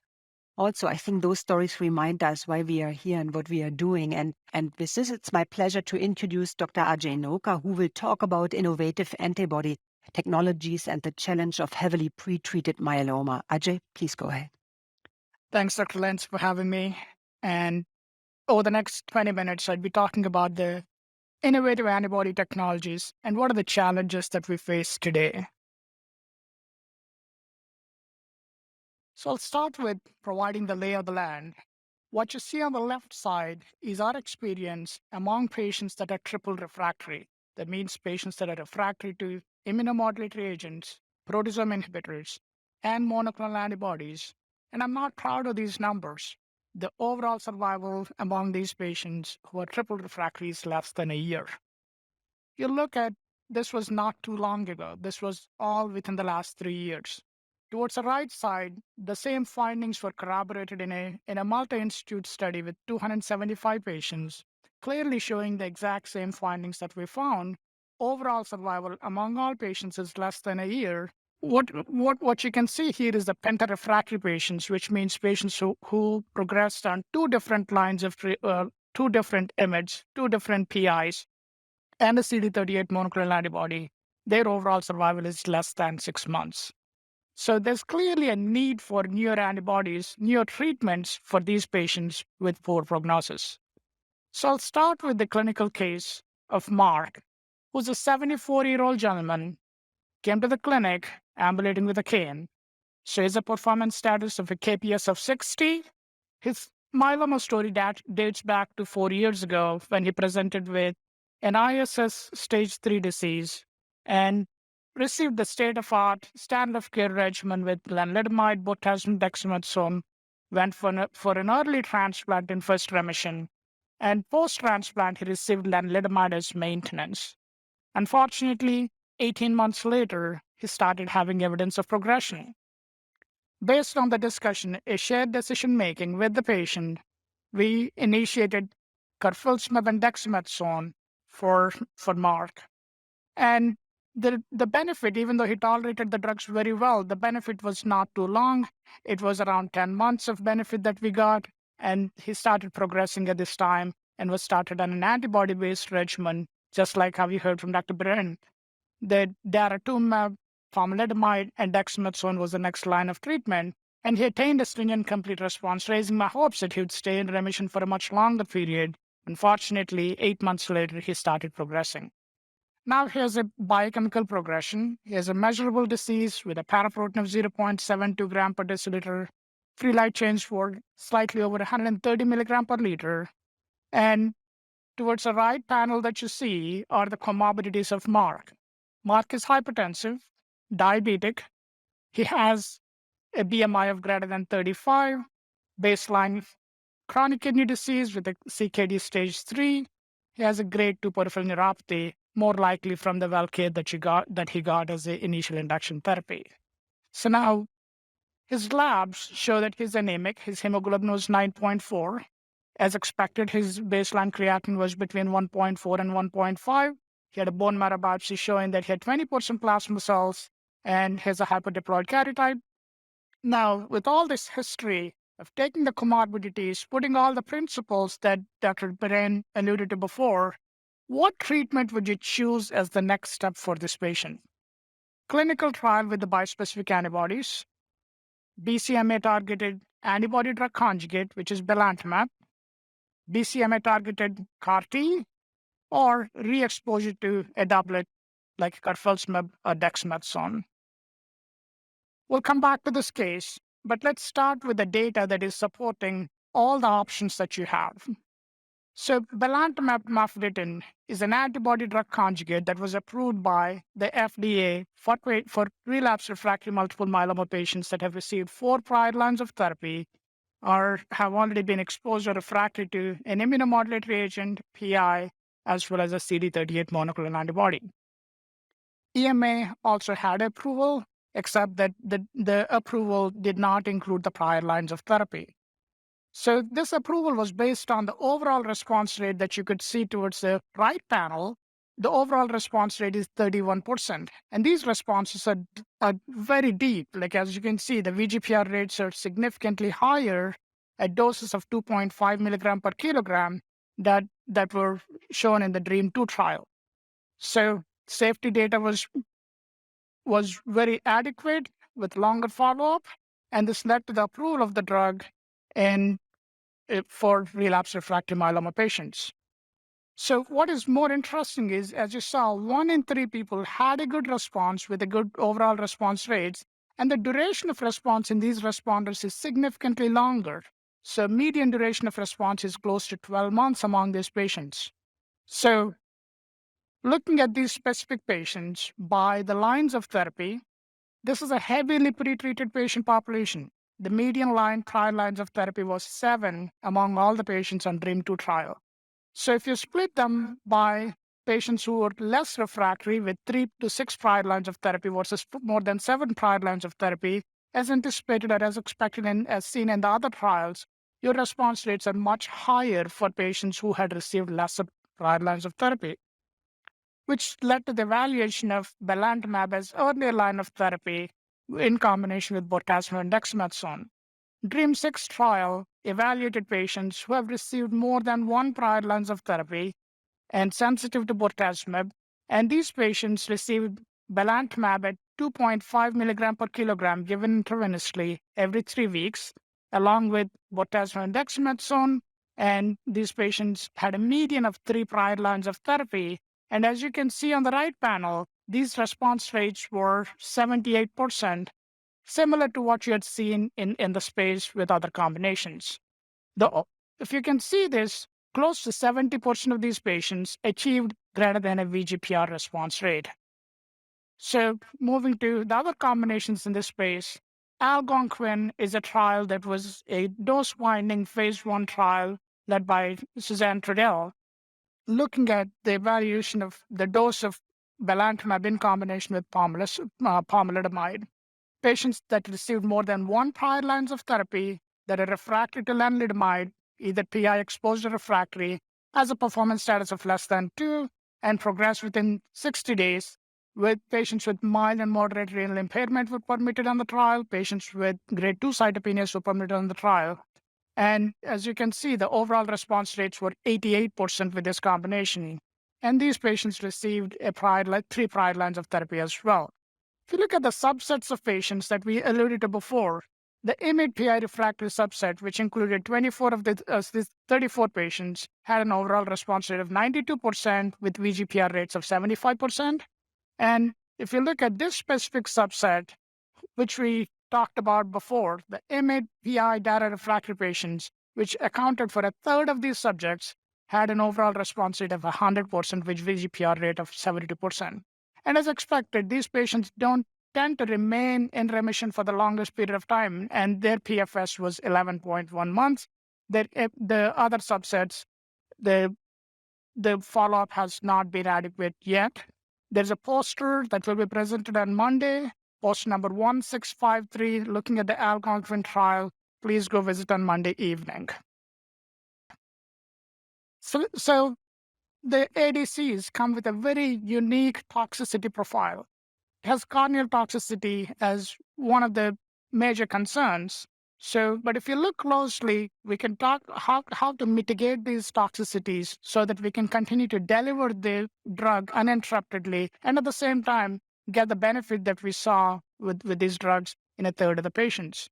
also, I think those stories remind us why we are here and what we are doing. And with this, it's my pleasure to introduce Dr. Ajay Noka, who will talk about innovative antibody technologies and the challenge of heavily pretreated myeloma. Ajay, please go ahead. Thanks, Dr. Lenz, for having me. And over the next 20 minutes, I'd be talking about the innovative antibody technologies and what are the challenges that we face today. So I'll start with providing the lay of the land. What you see on the left side is our experience among patients that are triple refractory. That means patients that are refractory to immunomodulatory agents, proteasome inhibitors, and monoclonal antibodies. And I'm not proud of these numbers. The overall survival among these patients who are triple refractory is less than a year. You look at, this was not too long ago. This was all within the last 3 years. Towards the right side, the same findings were corroborated in a multi-institute study with 275 patients, clearly showing the exact same findings that we found. Overall survival among all patients is less than a year. What you can see here is the pentarefractory patients, which means patients who progressed on 2 different lines of 2 different IMiDs, 2 different PIs, and a CD38 monoclonal antibody. Their overall survival is less than 6 months. So there's clearly a need for newer antibodies, newer treatments for these patients with poor prognosis. So I'll start with the clinical case of Mark, who's a 74-year-old gentleman, came to the clinic ambulating with a cane, shares a performance status of a KPS of 60. His myeloma story dates back to 4 years ago when he presented with an ISS stage 3 disease and received the state-of-art standard of care regimen with lenalidomide, botazolam, dexamethasone, went for an early transplant in first remission, and post-transplant he received lenalidomide as maintenance. Unfortunately, 18 months later, he started having evidence of progression. Based on the discussion, a shared decision-making with the patient, we initiated carfilzomab and dexamethasone for Mark. And the benefit, even though he tolerated the drugs very well, the benefit was not too long. It was around 10 months of benefit that we got, and he started progressing at this time and was started on an antibody-based regimen, just like how you heard from Dr. Bren. The daratumumab, pomalidomide, and dexamethasone was the next line of treatment, and he attained a stringent complete response, raising my hopes that he would stay in remission for a much longer period. Unfortunately, 8 months later, he started progressing. Now here's a biochemical progression. Here's a measurable disease with a paraprotein of 0.72 gram per deciliter, free light change for slightly over 130 milligram per liter. And towards the right panel that you see are the comorbidities of Mark. Mark is hypertensive, diabetic. He has a BMI of greater than 35, baseline chronic kidney disease with a CKD stage 3. He has a grade 2 peripheral neuropathy, more likely from the Velcade that he got as the initial induction therapy. So now his labs show that he's anemic. His hemoglobin was 9.4. As expected, his baseline creatinine was between 1.4 and 1.5. He had a bone marrow biopsy showing that he had 20% plasma cells and has a hyperdeployed karyotype. Now, with all this history of taking the comorbidities, putting all the principles that Dr. Beren alluded to before, what treatment would you choose as the next step for this patient? Clinical trial with the bispecific antibodies, BCMA-targeted antibody-drug conjugate, which is belantamab, BCMA-targeted CAR-T, or re-exposure to a doublet like carfilzomib or dexamethasone. We'll come back to this case, but let's start with the data that is supporting all the options that you have. So belantamab mafodotin is an antibody-drug conjugate that was approved by the FDA for relapsed refractory multiple myeloma patients that have received 4 prior lines of therapy or have already been exposed or refractory to an immunomodulatory agent, PI, as well as a CD38 monoclonal antibody. EMA also had approval, except that the approval did not include the prior lines of therapy. So this approval was based on the overall response rate that you could see towards the right panel. The overall response rate is 31%. And these responses are very deep. Like as you can see, the VGPR rates are significantly higher at doses of 2.5 milligram per kilogram that were shown in the DREAM2 trial. So safety data was very adequate with longer follow-up, and this led to the approval of the drug for relapsed refractory myeloma patients. So what is more interesting is, as you saw, 1 in 3 people had a good response with a good overall response rates, and the duration of response in these responders is significantly longer. So median duration of response is close to 12 months among these patients. So looking at these specific patients by the lines of therapy, this is a heavily pretreated patient population. The median prior lines of therapy was 7 among all the patients on DREAM2 trial. So if you split them by patients who were less refractory with 3 to 6 prior lines of therapy versus more than 7 prior lines of therapy, as anticipated or as expected and as seen in the other trials, your response rates are much higher for patients who had received lesser prior lines of therapy, which led to the evaluation of belantamab as earlier line of therapy in combination with bortezomib and dexamethasone. DREAM6 trial evaluated patients who have received more than 1 prior lines of therapy and sensitive to bortezomib, and these patients received belantamab at 2.5 milligram per kilogram given intravenously every 3 weeks, along with bortezomib and dexamethasone, and these patients had a median of 3 prior lines of therapy. And as you can see on the right panel, these response rates were 78%, similar to what you had seen in the space with other combinations. If you can see this, close to 70% of these patients achieved greater than a VGPR response rate. So moving to the other combinations in this space, Algonquin is a trial that was a dose-finding phase 1 trial led by Suzanne Trudell, looking at the evaluation of the dose of belantamab in combination with pomalidomide. Patients that received more than 1 prior lines of therapy that are refractory to lenalidomide, either PI exposed or refractory, has a performance status of less than 2 and progressed within 60 days, with patients with mild and moderate renal impairment were permitted on the trial, patients with grade 2 cytopenias were permitted on the trial. And as you can see, the overall response rates were 88% with this combination. And these patients received 3 prior lines of therapy as well. If you look at the subsets of patients that we alluded to before, The IMiD PI refractory subset, which included 24 of these 34 patients, had an overall response rate of 92% with VGPR rates of 75%. And if you look at this specific subset, which we talked about before, the IMiD PI data refractory patients, which accounted for a third of these subjects, had an overall response rate of 100% with VGPR rate of 72%. And as expected, these patients don't tend to remain in remission for the longest period of time, and their PFS was 11.1 months. The other subsets, the follow-up has not been adequate yet. There's a poster that will be presented on Monday, poster number 1653, looking at the Algonquin trial. Please go visit on Monday evening. So the ADCs come with a very unique toxicity profile. It has corneal toxicity as one of the major concerns. But if you look closely, we can talk how to mitigate these toxicities so that we can continue to deliver the drug uninterruptedly and at the same time get the benefit that we saw with these drugs in a third of the patients.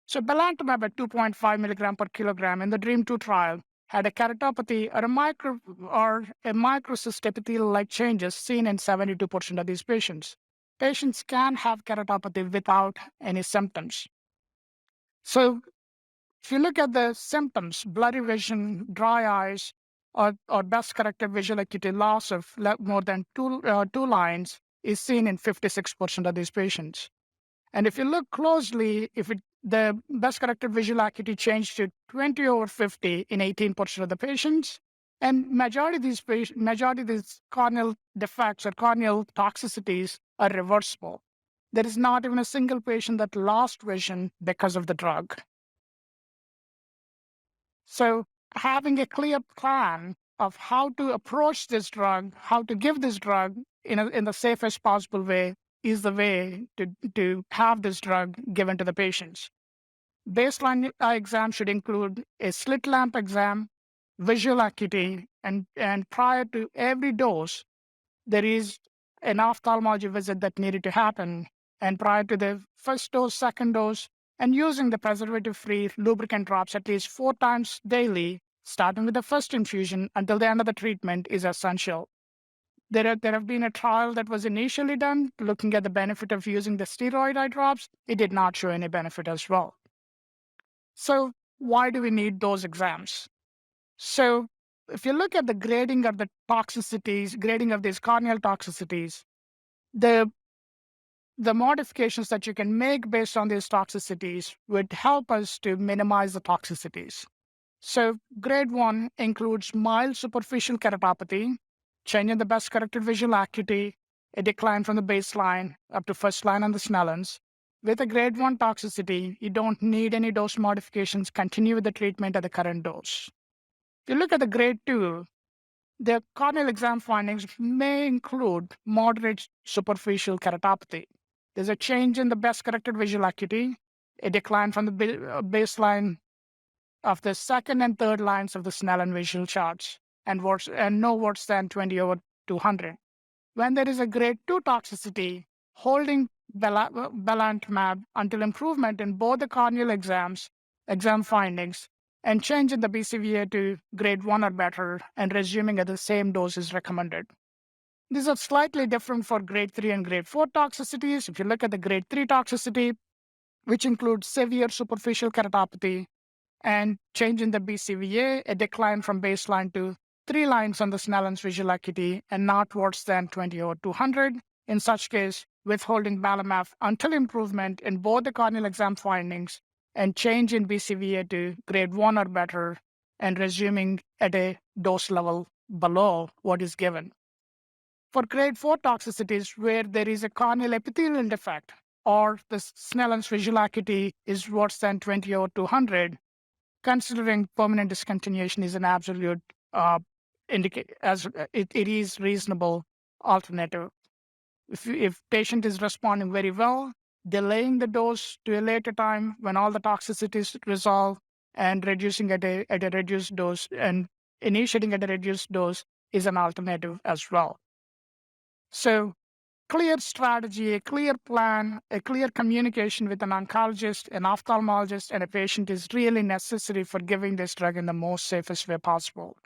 So belantamab at 2.5 milligram per kilogram in the DREAM2 trial had a keratopathy or a microcyst epithelial-like changes seen in 72% of these patients. Patients can have keratopathy without any symptoms. So if you look at the symptoms, blurry vision, dry eyes, or best corrected visual acuity loss of more than two lines is seen in 56% of these patients. And if you look closely, the best corrected visual acuity changed to 20/50 in 18% of the patients, and majority of these corneal defects or corneal toxicities are reversible. There is not even a single patient that lost vision because of the drug. So having a clear plan of how to approach this drug, how to give this drug in the safest possible way is the way to have this drug given to the patients. Baseline eye exam should include a slit lamp exam, visual acuity, and prior to every dose, there is an ophthalmology visit that needed to happen. And prior to the first dose, second dose, and using the preservative-free lubricant drops at least 4 times daily, starting with the first infusion until the end of the treatment is essential. There have been a trial that was initially done looking at the benefit of using the steroid eye drops. It did not show any benefit as well. So why do we need those exams? So if you look at the grading of the toxicities, grading of these corneal toxicities, the modifications that you can make based on these toxicities would help us to minimize the toxicities. So grade 1 includes mild superficial keratopathy, change in the best corrected visual acuity, a decline from the baseline up to first line on the Snellens. With a grade 1 toxicity, you don't need any dose modifications, continue with the treatment at the current dose. If you look at the grade 2, the corneal exam findings may include moderate superficial keratopathy. There's a change in the best corrected visual acuity, a decline from the baseline of the second and third lines of the Snellen visual charts, and no worse than 20/200. When there is a grade 2 toxicity, holding belantamab until improvement in both the corneal exam findings, and change in the BCVA to grade 1 or better, and resuming at the same dose is recommended. These are slightly different for grade 3 and grade 4 toxicities. If you look at the grade 3 toxicity, which includes severe superficial keratopathy and change in the BCVA, a decline from baseline to 3 lines on the Snellen's visual acuity, and not worse than 20/200. In such case, withholding belantamab until improvement in both the corneal exam findings and change in BCVA to grade 1 or better, and resuming at a dose level below what is given. For grade 4 toxicities, where there is a corneal epithelial defect or the Snellen's visual acuity is worse than 20/200, considering permanent discontinuation is an absolute it is reasonable alternative. If patient is responding very well, delaying the dose to a later time when all the toxicities resolve and reducing at a reduced dose and initiating at a reduced dose is an alternative as well. So clear strategy, a clear plan, a clear communication with an oncologist, an ophthalmologist, and a patient is really necessary for giving this drug in the most safest way possible.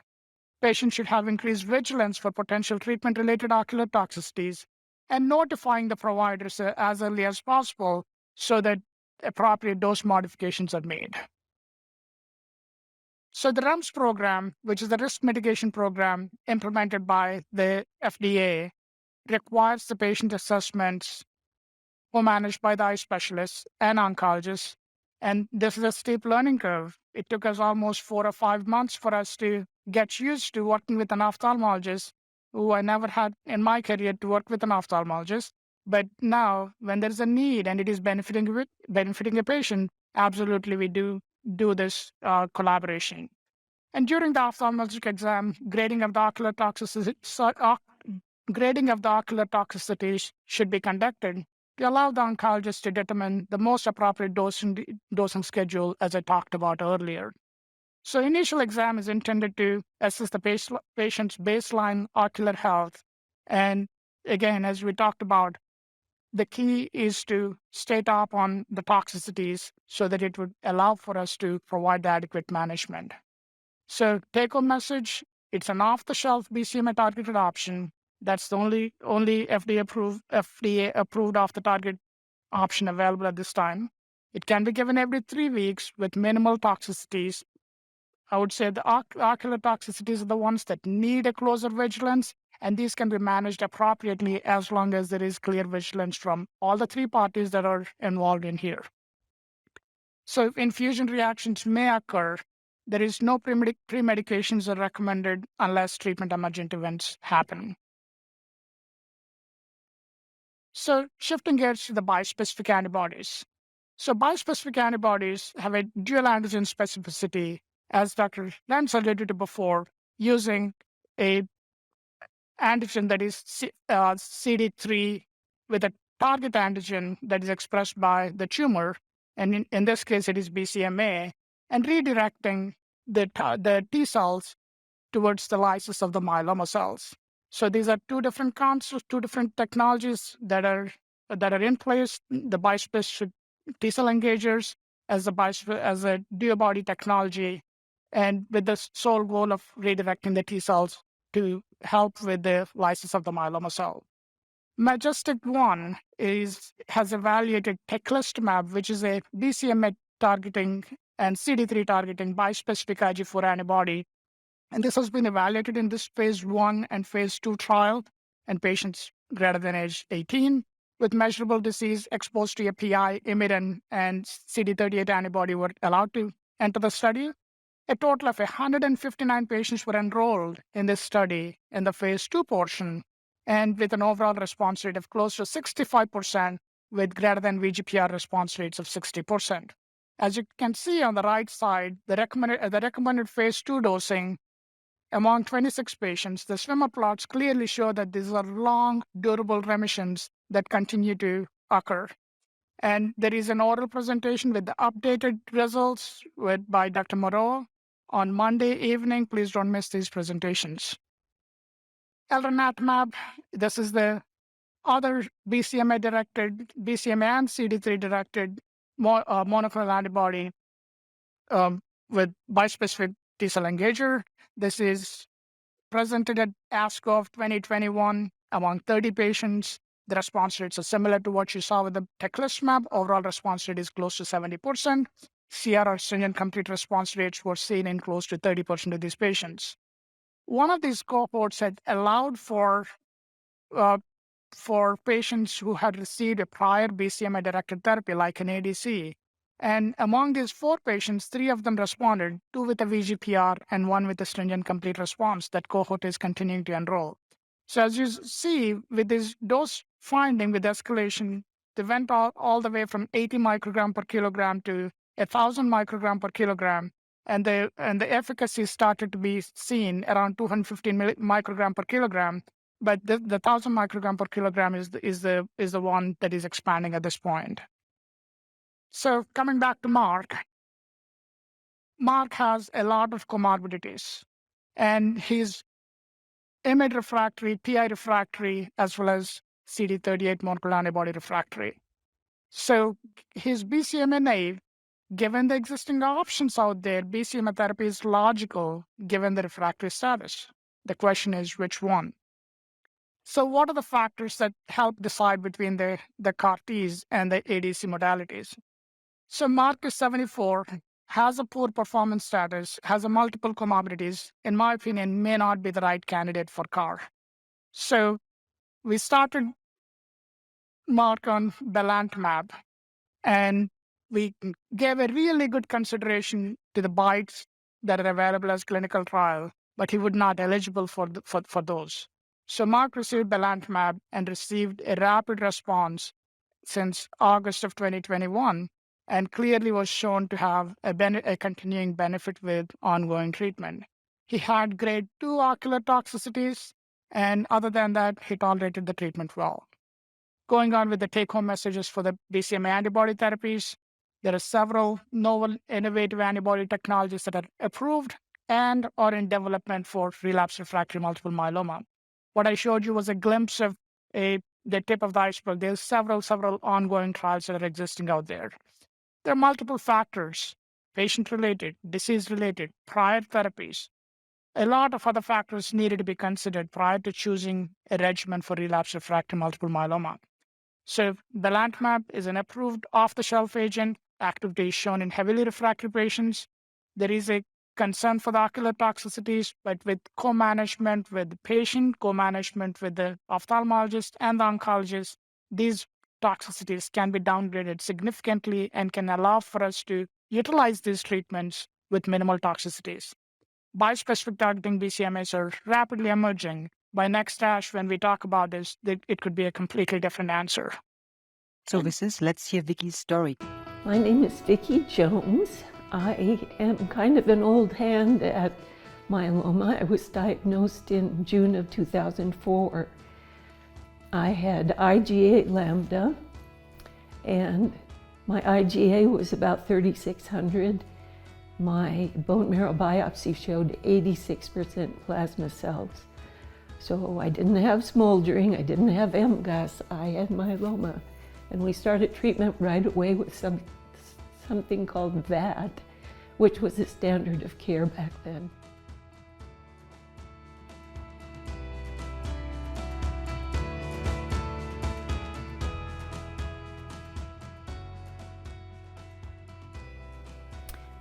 Patients should have increased vigilance for potential treatment-related ocular toxicities and notifying the providers as early as possible so that appropriate dose modifications are made. So the REMS program, which is the risk mitigation program implemented by the FDA, requires the patient assessments managed by the eye specialists and oncologists. And this is a steep learning curve. It took us almost 4 or 5 months for us to get used to working with an ophthalmologist, who I never had in my career to work with an ophthalmologist. But now, when there's a need and it is benefiting a patient, absolutely we do this collaboration. And during the ophthalmologic exam, grading of the ocular toxicities should be conducted to allow the oncologist to determine the most appropriate dosing schedule, as I talked about earlier. So initial exam is intended to assess the patient's baseline ocular health. And again, as we talked about, the key is to stay top on the toxicities so that it would allow for us to provide the adequate management. So take-home message, it's an off-the-shelf BCMA targeted option. That's the only FDA approved off-the-target option available at this time. It can be given every 3 weeks with minimal toxicities. I would say the ocular toxicities are the ones that need a closer vigilance, and these can be managed appropriately as long as there is clear vigilance from all the 3 parties that are involved in here. So if infusion reactions may occur, there is no pre-medications are recommended unless treatment emergent events happen. So shifting gears to the bispecific antibodies. So bispecific antibodies have a dual antigen specificity, as Dr. Lenz alluded to before, using a antigen that is CD3 with a target antigen that is expressed by the tumor, and in this case it is BCMA, and redirecting the T cells towards the lysis of the myeloma cells. So these are 2 different concepts, 2 different technologies that are in place. The bispecific T cell engagers as a DuoBody technology, and with the sole goal of redirecting the T cells to help with the lysis of the myeloma cell. Majestic-1 has evaluated Teclistamab, which is a BCMA targeting and CD3 targeting bispecific IgG4 antibody. And this has been evaluated in this phase 1 and phase 2 trial in patients greater than age 18 with measurable disease exposed to a PI, imidine, and CD38 antibody were allowed to enter the study. A total of 159 patients were enrolled in this study in the phase 2 portion, and with an overall response rate of close to 65%, with greater than VGPR response rates of 60%. As you can see on the right side, the recommended phase 2 dosing among 26 patients, the swimmer plots clearly show that these are long, durable remissions that continue to occur. And there is an oral presentation with the updated results by Dr. Moreau on Monday evening. Please don't miss these presentations. Elranatamab, this is the other BCMA and CD3-directed monoclonal antibody with bispecific T-cell engager. This is presented at ASCO of 2021 among 30 patients. The response rates are similar to what you saw with the Teclistamab. Overall response rate is close to 70%. CR or stringent complete response rates were seen in close to 30% of these patients. One of these cohorts had allowed for patients who had received a prior BCMA-directed therapy like an ADC. And among these 4 patients, 3 of them responded, 2 with a VGPR and 1 with a stringent complete response. That cohort is continuing to enroll. So as you see, with this dose finding with escalation, they went all the way from 80 microgram per kilogram to 1,000 microgram per kilogram, and the efficacy started to be seen around 215 microgram per kilogram. But the 1,000 microgram per kilogram is the one that is expanding at this point. So coming back to Mark has a lot of comorbidities, and he's IMiD refractory, PI refractory, as well as CD38 monoclonal antibody refractory. So his BCMA naive, given the existing options out there, BCMA therapy is logical given the refractory status. The question is which one? So what are the factors that help decide between the CAR-Ts and the ADC modalities? So Marcus 74 has a poor performance status, has a multiple comorbidities, in my opinion, may not be the right candidate for CAR. So we started Mark on belantamab, and we gave a really good consideration to the BiTEs that are available as clinical trial, but he would not eligible for those. So Mark received belantamab and received a rapid response since August of 2021, and clearly was shown to have a continuing benefit with ongoing treatment. He had grade 2 ocular toxicities, and other than that, he tolerated the treatment well. Going on with the take-home messages for the BCMA antibody therapies, there are several novel innovative antibody technologies that are approved and are in development for relapsed refractory multiple myeloma. What I showed you was a glimpse of the tip of the iceberg. There's several ongoing trials that are existing out there. There are multiple factors, patient-related, disease-related, prior therapies. A lot of other factors needed to be considered prior to choosing a regimen for relapsed refractory multiple myeloma. So belantamab is an approved off-the-shelf agent. Activity is shown in heavily refractory patients. There is a concern for the ocular toxicities, but with co-management with the patient, co-management with the ophthalmologist and the oncologist, these toxicities can be downgraded significantly and can allow for us to utilize these treatments with minimal toxicities. Bispecific targeting BCMAs are rapidly emerging. By next ASH, when we talk about this, it could be a completely different answer. So with this, let's hear Vicky's story. My name is Vicki Jones. I am kind of an old hand at myeloma. I was diagnosed in June of 2004. I had IgA lambda, and my IgA was about 3,600. My bone marrow biopsy showed 86% plasma cells. So I didn't have smoldering, I didn't have MGUS, I had myeloma. And we started treatment right away with something called VAD, which was the standard of care back then.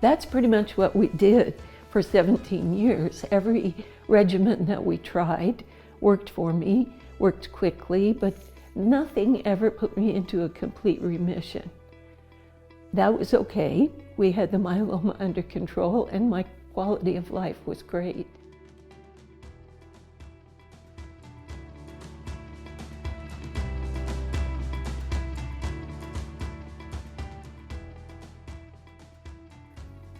That's pretty much what we did for 17 years. Every regimen that we tried worked for me, worked quickly, but nothing ever put me into a complete remission. That was okay. We had the myeloma under control and my quality of life was great.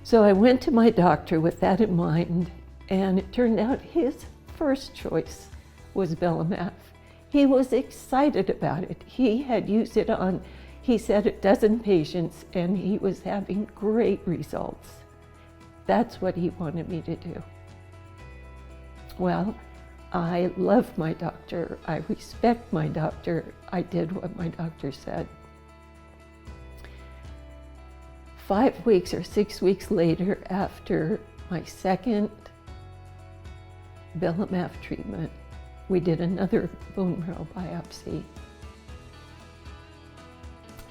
So I went to my doctor with that in mind, and it turned out his first choice was belamaf. He was excited about it. He had used it on, he said, a dozen patients, and he was having great results. That's what he wanted me to do. Well, I love my doctor. I respect my doctor. I did what my doctor said. 5 weeks or 6 weeks later, after my second belamaf treatment, we did another bone marrow biopsy.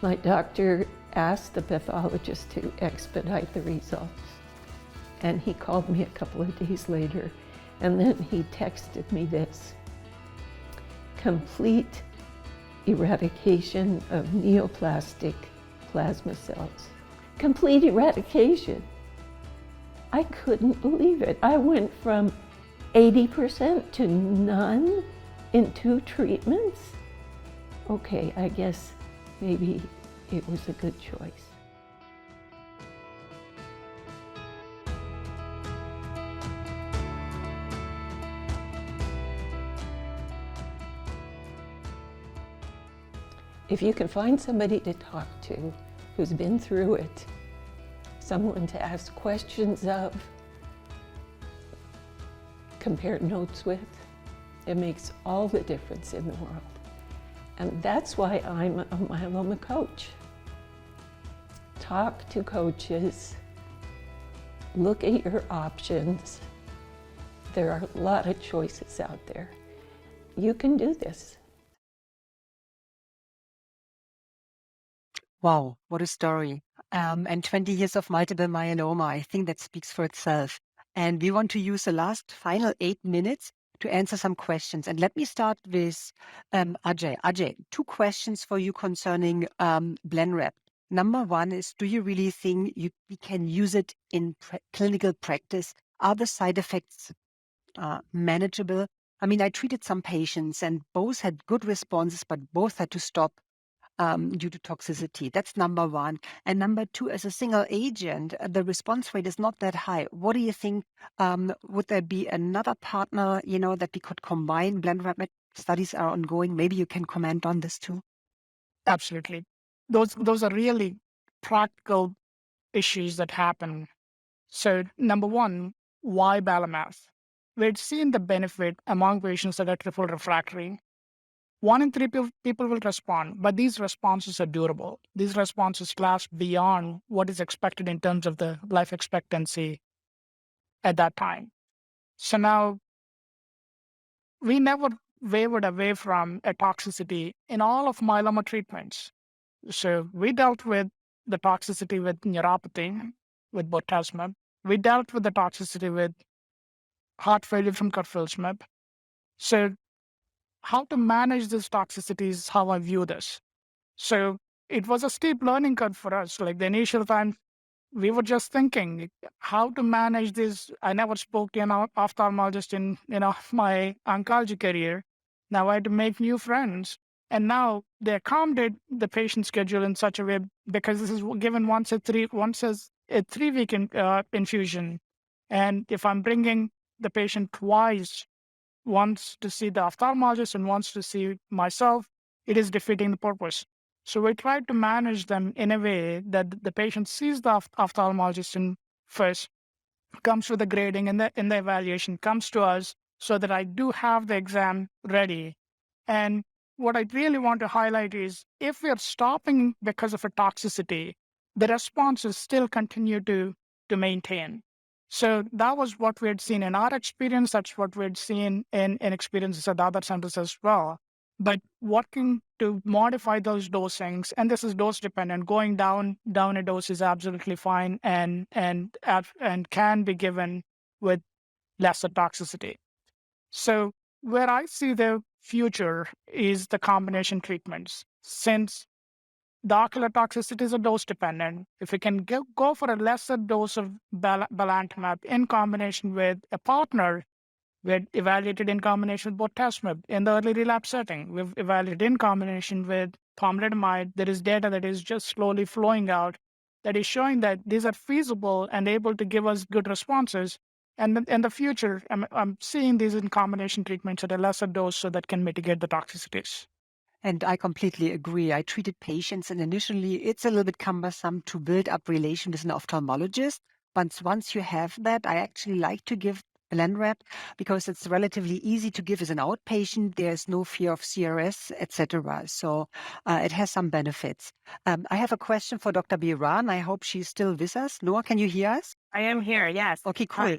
My doctor asked the pathologist to expedite the results, and he called me a couple of days later, and then he texted me this: complete eradication of neoplastic plasma cells. Complete eradication. I couldn't believe it. I went from 80% to none in 2 treatments. Okay, I guess maybe it was a good choice. If you can find somebody to talk to who's been through it, someone to ask questions of, compare notes with, it makes all the difference in the world. And that's why I'm a myeloma coach. Talk to coaches, look at your options. There are a lot of choices out there. You can do this. Wow, what a story. And 20 years of multiple myeloma, I think that speaks for itself. And we want to use the last final 8 minutes to answer some questions. And let me start with Ajay. Ajay, 2 questions for you concerning Blenrep. Number 1 is, do you really think we can use it in clinical practice? Are the side effects manageable? I mean, I treated some patients and both had good responses, but both had to stop due to toxicity. That's number 1. And number 2, as a single agent, the response rate is not that high. What do you think? Would there be another partner, that we could combine? Blenrep studies are ongoing. Maybe you can comment on this too. Absolutely. Those are really practical issues that happen. So number 1, why Balamath? We've seen the benefit among patients that are triple refractory. 1 in 3 people will respond, but these responses are durable. These responses last beyond what is expected in terms of the life expectancy at that time. So now we never wavered away from a toxicity in all of myeloma treatments. So we dealt with the toxicity with neuropathy with bortezomib. We dealt with the toxicity with heart failure from carfilzomib. So how to manage this toxicity is how I view this. So it was a steep learning curve for us. Like the initial time, we were just thinking how to manage this. I never spoke to an ophthalmologist in my oncology career. Now I had to make new friends. And now they accommodate the patient schedule in such a way because this is given once a 3-week infusion. And if I'm bringing the patient twice, once to see the ophthalmologist and once to see myself, it is defeating the purpose. So we try to manage them in a way that the patient sees the ophthalmologist in first, comes with the grading and the evaluation, comes to us so that I do have the exam ready. And what I really want to highlight is if we are stopping because of a toxicity, the responses still continue to maintain. So that was what we had seen in our experience. That's what we had seen in experiences at other centers as well. But working to modify those dosings, and this is dose dependent, going down a dose is absolutely fine and can be given with lesser toxicity. So where I see the future is the combination treatments. Since the ocular toxicities are dose dependent, if we can go for a lesser dose of belantamab in combination with a partner, we've evaluated in combination with bortezomib in the early relapse setting. We've evaluated in combination with pomalidomide. There is data that is just slowly flowing out that is showing that these are feasible and able to give us good responses. And in the future, I'm seeing these in combination treatments at a lesser dose so that can mitigate the toxicities. And I completely agree. I treated patients, and initially it's a little bit cumbersome to build up relation with an ophthalmologist. But once you have that, I actually like to give Blenrep because it's relatively easy to give as an outpatient. There's no fear of CRS, etc. So it has some benefits. I have a question for Dr. Biran. I hope she's still with us. Noah, can you hear us? I am here, yes. Okay, cool.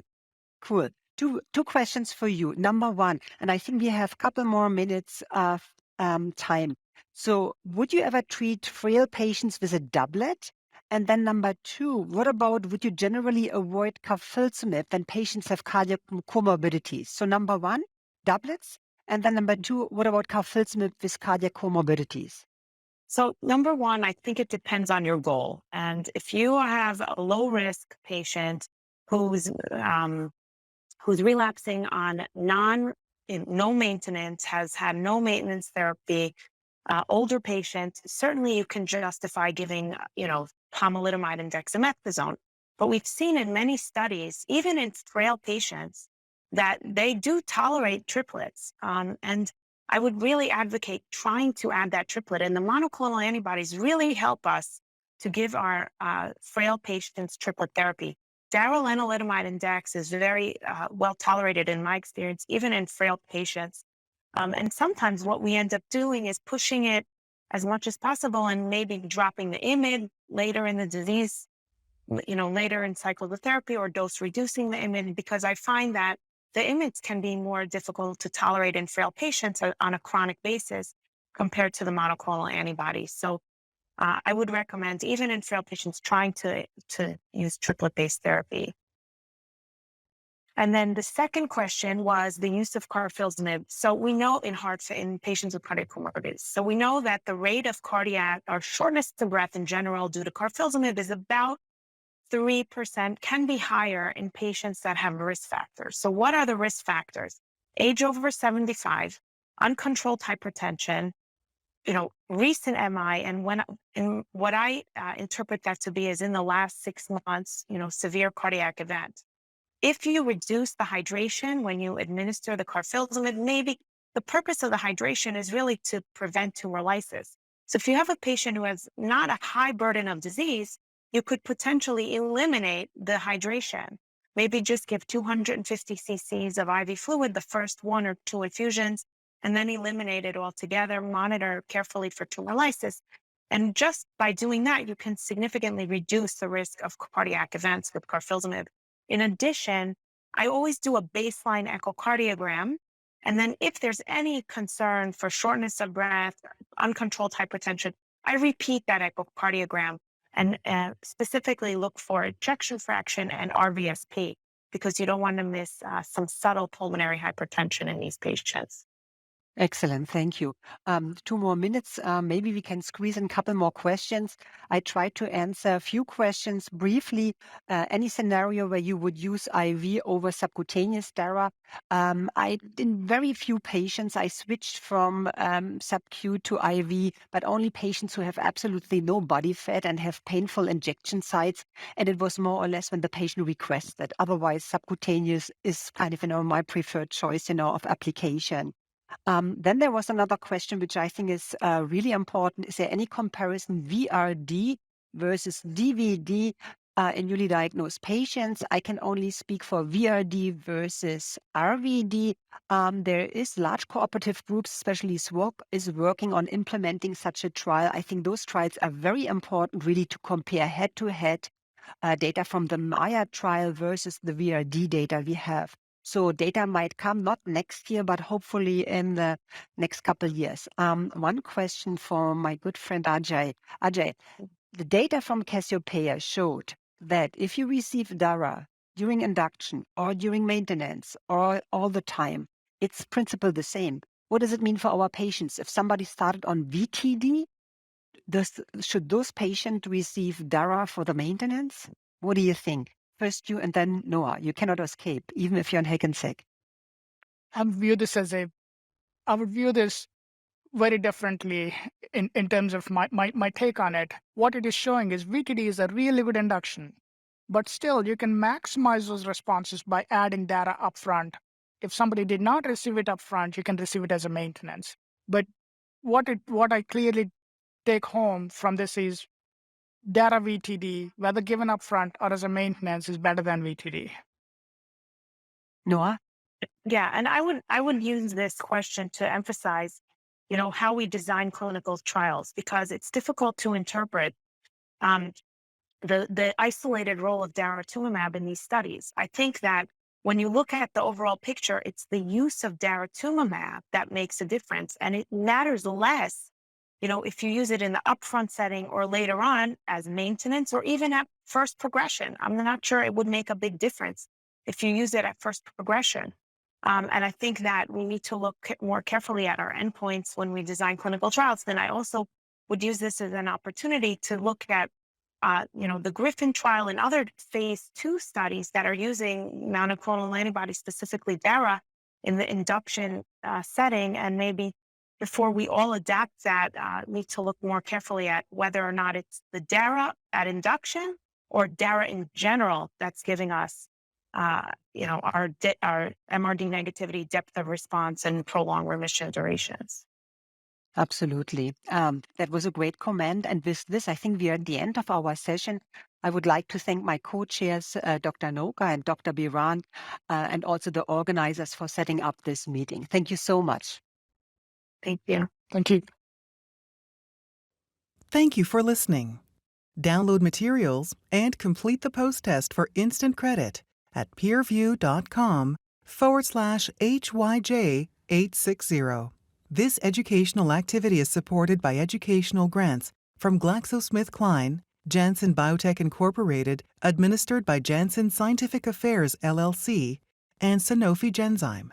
Cool. Two questions for you. Number 1, and I think we have a couple more minutes of time. So would you ever treat frail patients with a doublet? And then number 2, what about would you generally avoid carfilzomib when patients have cardiac comorbidities? So number 1, doublets. And then number 2, what about carfilzomib with cardiac comorbidities? So number 1, I think it depends on your goal. And if you have a low risk patient who's relapsing on no maintenance, has had no maintenance therapy, older patient, certainly you can justify giving, pomalidomide and dexamethasone. But we've seen in many studies, even in frail patients, that they do tolerate triplets. And I would really advocate trying to add that triplet. And the monoclonal antibodies really help us to give our frail patients triplet therapy. Darolutamide and dex is very well tolerated in my experience, even in frail patients. And sometimes what we end up doing is pushing it as much as possible and maybe dropping the IMiD later in the disease, later in cycle of therapy, or dose reducing the IMiD, because I find that the IMiDs can be more difficult to tolerate in frail patients on a chronic basis compared to the monoclonal antibodies. So I would recommend, even in frail patients, trying to use triplet-based therapy. And then the second question was the use of carfilzomib. So we know in patients with cardiac comorbidities, so we know that the rate of cardiac or shortness of breath in general due to carfilzomib is about 3%, can be higher in patients that have risk factors. So what are the risk factors? Age over 75, uncontrolled hypertension, recent MI, and what I interpret that to be is in the last 6 months, severe cardiac event. If you reduce the hydration when you administer the carfilzomib, maybe the purpose of the hydration is really to prevent tumor lysis. So if you have a patient who has not a high burden of disease, you could potentially eliminate the hydration. Maybe just give 250 cc's of IV fluid the first 1 or 2 infusions, and then eliminate it altogether, monitor carefully for tumor lysis. And just by doing that, you can significantly reduce the risk of cardiac events with carfilzomib. In addition, I always do a baseline echocardiogram. And then if there's any concern for shortness of breath, uncontrolled hypertension, I repeat that echocardiogram and specifically look for ejection fraction and RVSP, because you don't want to miss some subtle pulmonary hypertension in these patients. Excellent. Thank you. 2 more minutes. Maybe we can squeeze in a couple more questions. I tried to answer a few questions briefly. Any scenario where you would use IV over subcutaneous DARA? In very few patients, I switched from subQ to IV, but only patients who have absolutely no body fat and have painful injection sites. And it was more or less when the patient requested. Otherwise, subcutaneous is kind of, my preferred choice, of application. Then there was another question, which I think is really important. Is there any comparison VRd versus D-VD in newly diagnosed patients? I can only speak for VRd versus RVd. There is large cooperative groups, especially SWOG, is working on implementing such a trial. I think those trials are very important, really, to compare head-to-head data from the Maya trial versus the VRd data we have. So data might come not next year, but hopefully in the next couple of years. One question for my good friend Ajay. Ajay, the data from Cassiopeia showed that if you receive DARA during induction or during maintenance or all the time, it's principle the same. What does it mean for our patients? If somebody started on VTD, should those patients receive DARA for the maintenance? What do you think? First you and then Noah. You cannot escape, even if you're on Hackensack. I would view this very differently in terms of my take on it. What it is showing is VTD is a really good induction, but still you can maximize those responses by adding data upfront. If somebody did not receive it upfront, you can receive it as a maintenance. But what I clearly take home from this is data VTD, whether given upfront or as a maintenance, is better than VTD. Noah? Yeah, and I would use this question to emphasize, how we design clinical trials, because it's difficult to interpret the isolated role of daratumumab in these studies. I think that when you look at the overall picture, it's the use of daratumumab that makes a difference, and it matters less if you use it in the upfront setting or later on as maintenance or even at first progression. I'm not sure it would make a big difference if you use it at first progression. And I think that we need to look more carefully at our endpoints when we design clinical trials. Then I also would use this as an opportunity to look at, the Griffin trial and other phase 2 studies that are using monoclonal antibodies, specifically DARA, in the induction setting, and maybe before we all adapt that, need to look more carefully at whether or not it's the DARA at induction or DARA in general that's giving us, our MRD negativity, depth of response, and prolonged remission durations. Absolutely. That was a great comment. And with this, I think we are at the end of our session. I would like to thank my co-chairs, Dr. Noka and Dr. Biran, and also the organizers for setting up this meeting. Thank you so much. Thank you. Thank you. Thank you for listening. Download materials and complete the post-test for instant credit at peerview.com/HYJ860. This educational activity is supported by educational grants from GlaxoSmithKline, Janssen Biotech Incorporated, administered by Janssen Scientific Affairs LLC, and Sanofi Genzyme.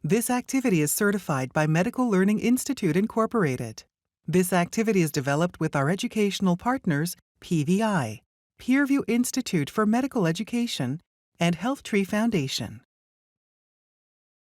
This activity is certified by Medical Learning Institute Incorporated. This activity is developed with our educational partners, PVI, Peerview Institute for Medical Education, and HealthTree Foundation.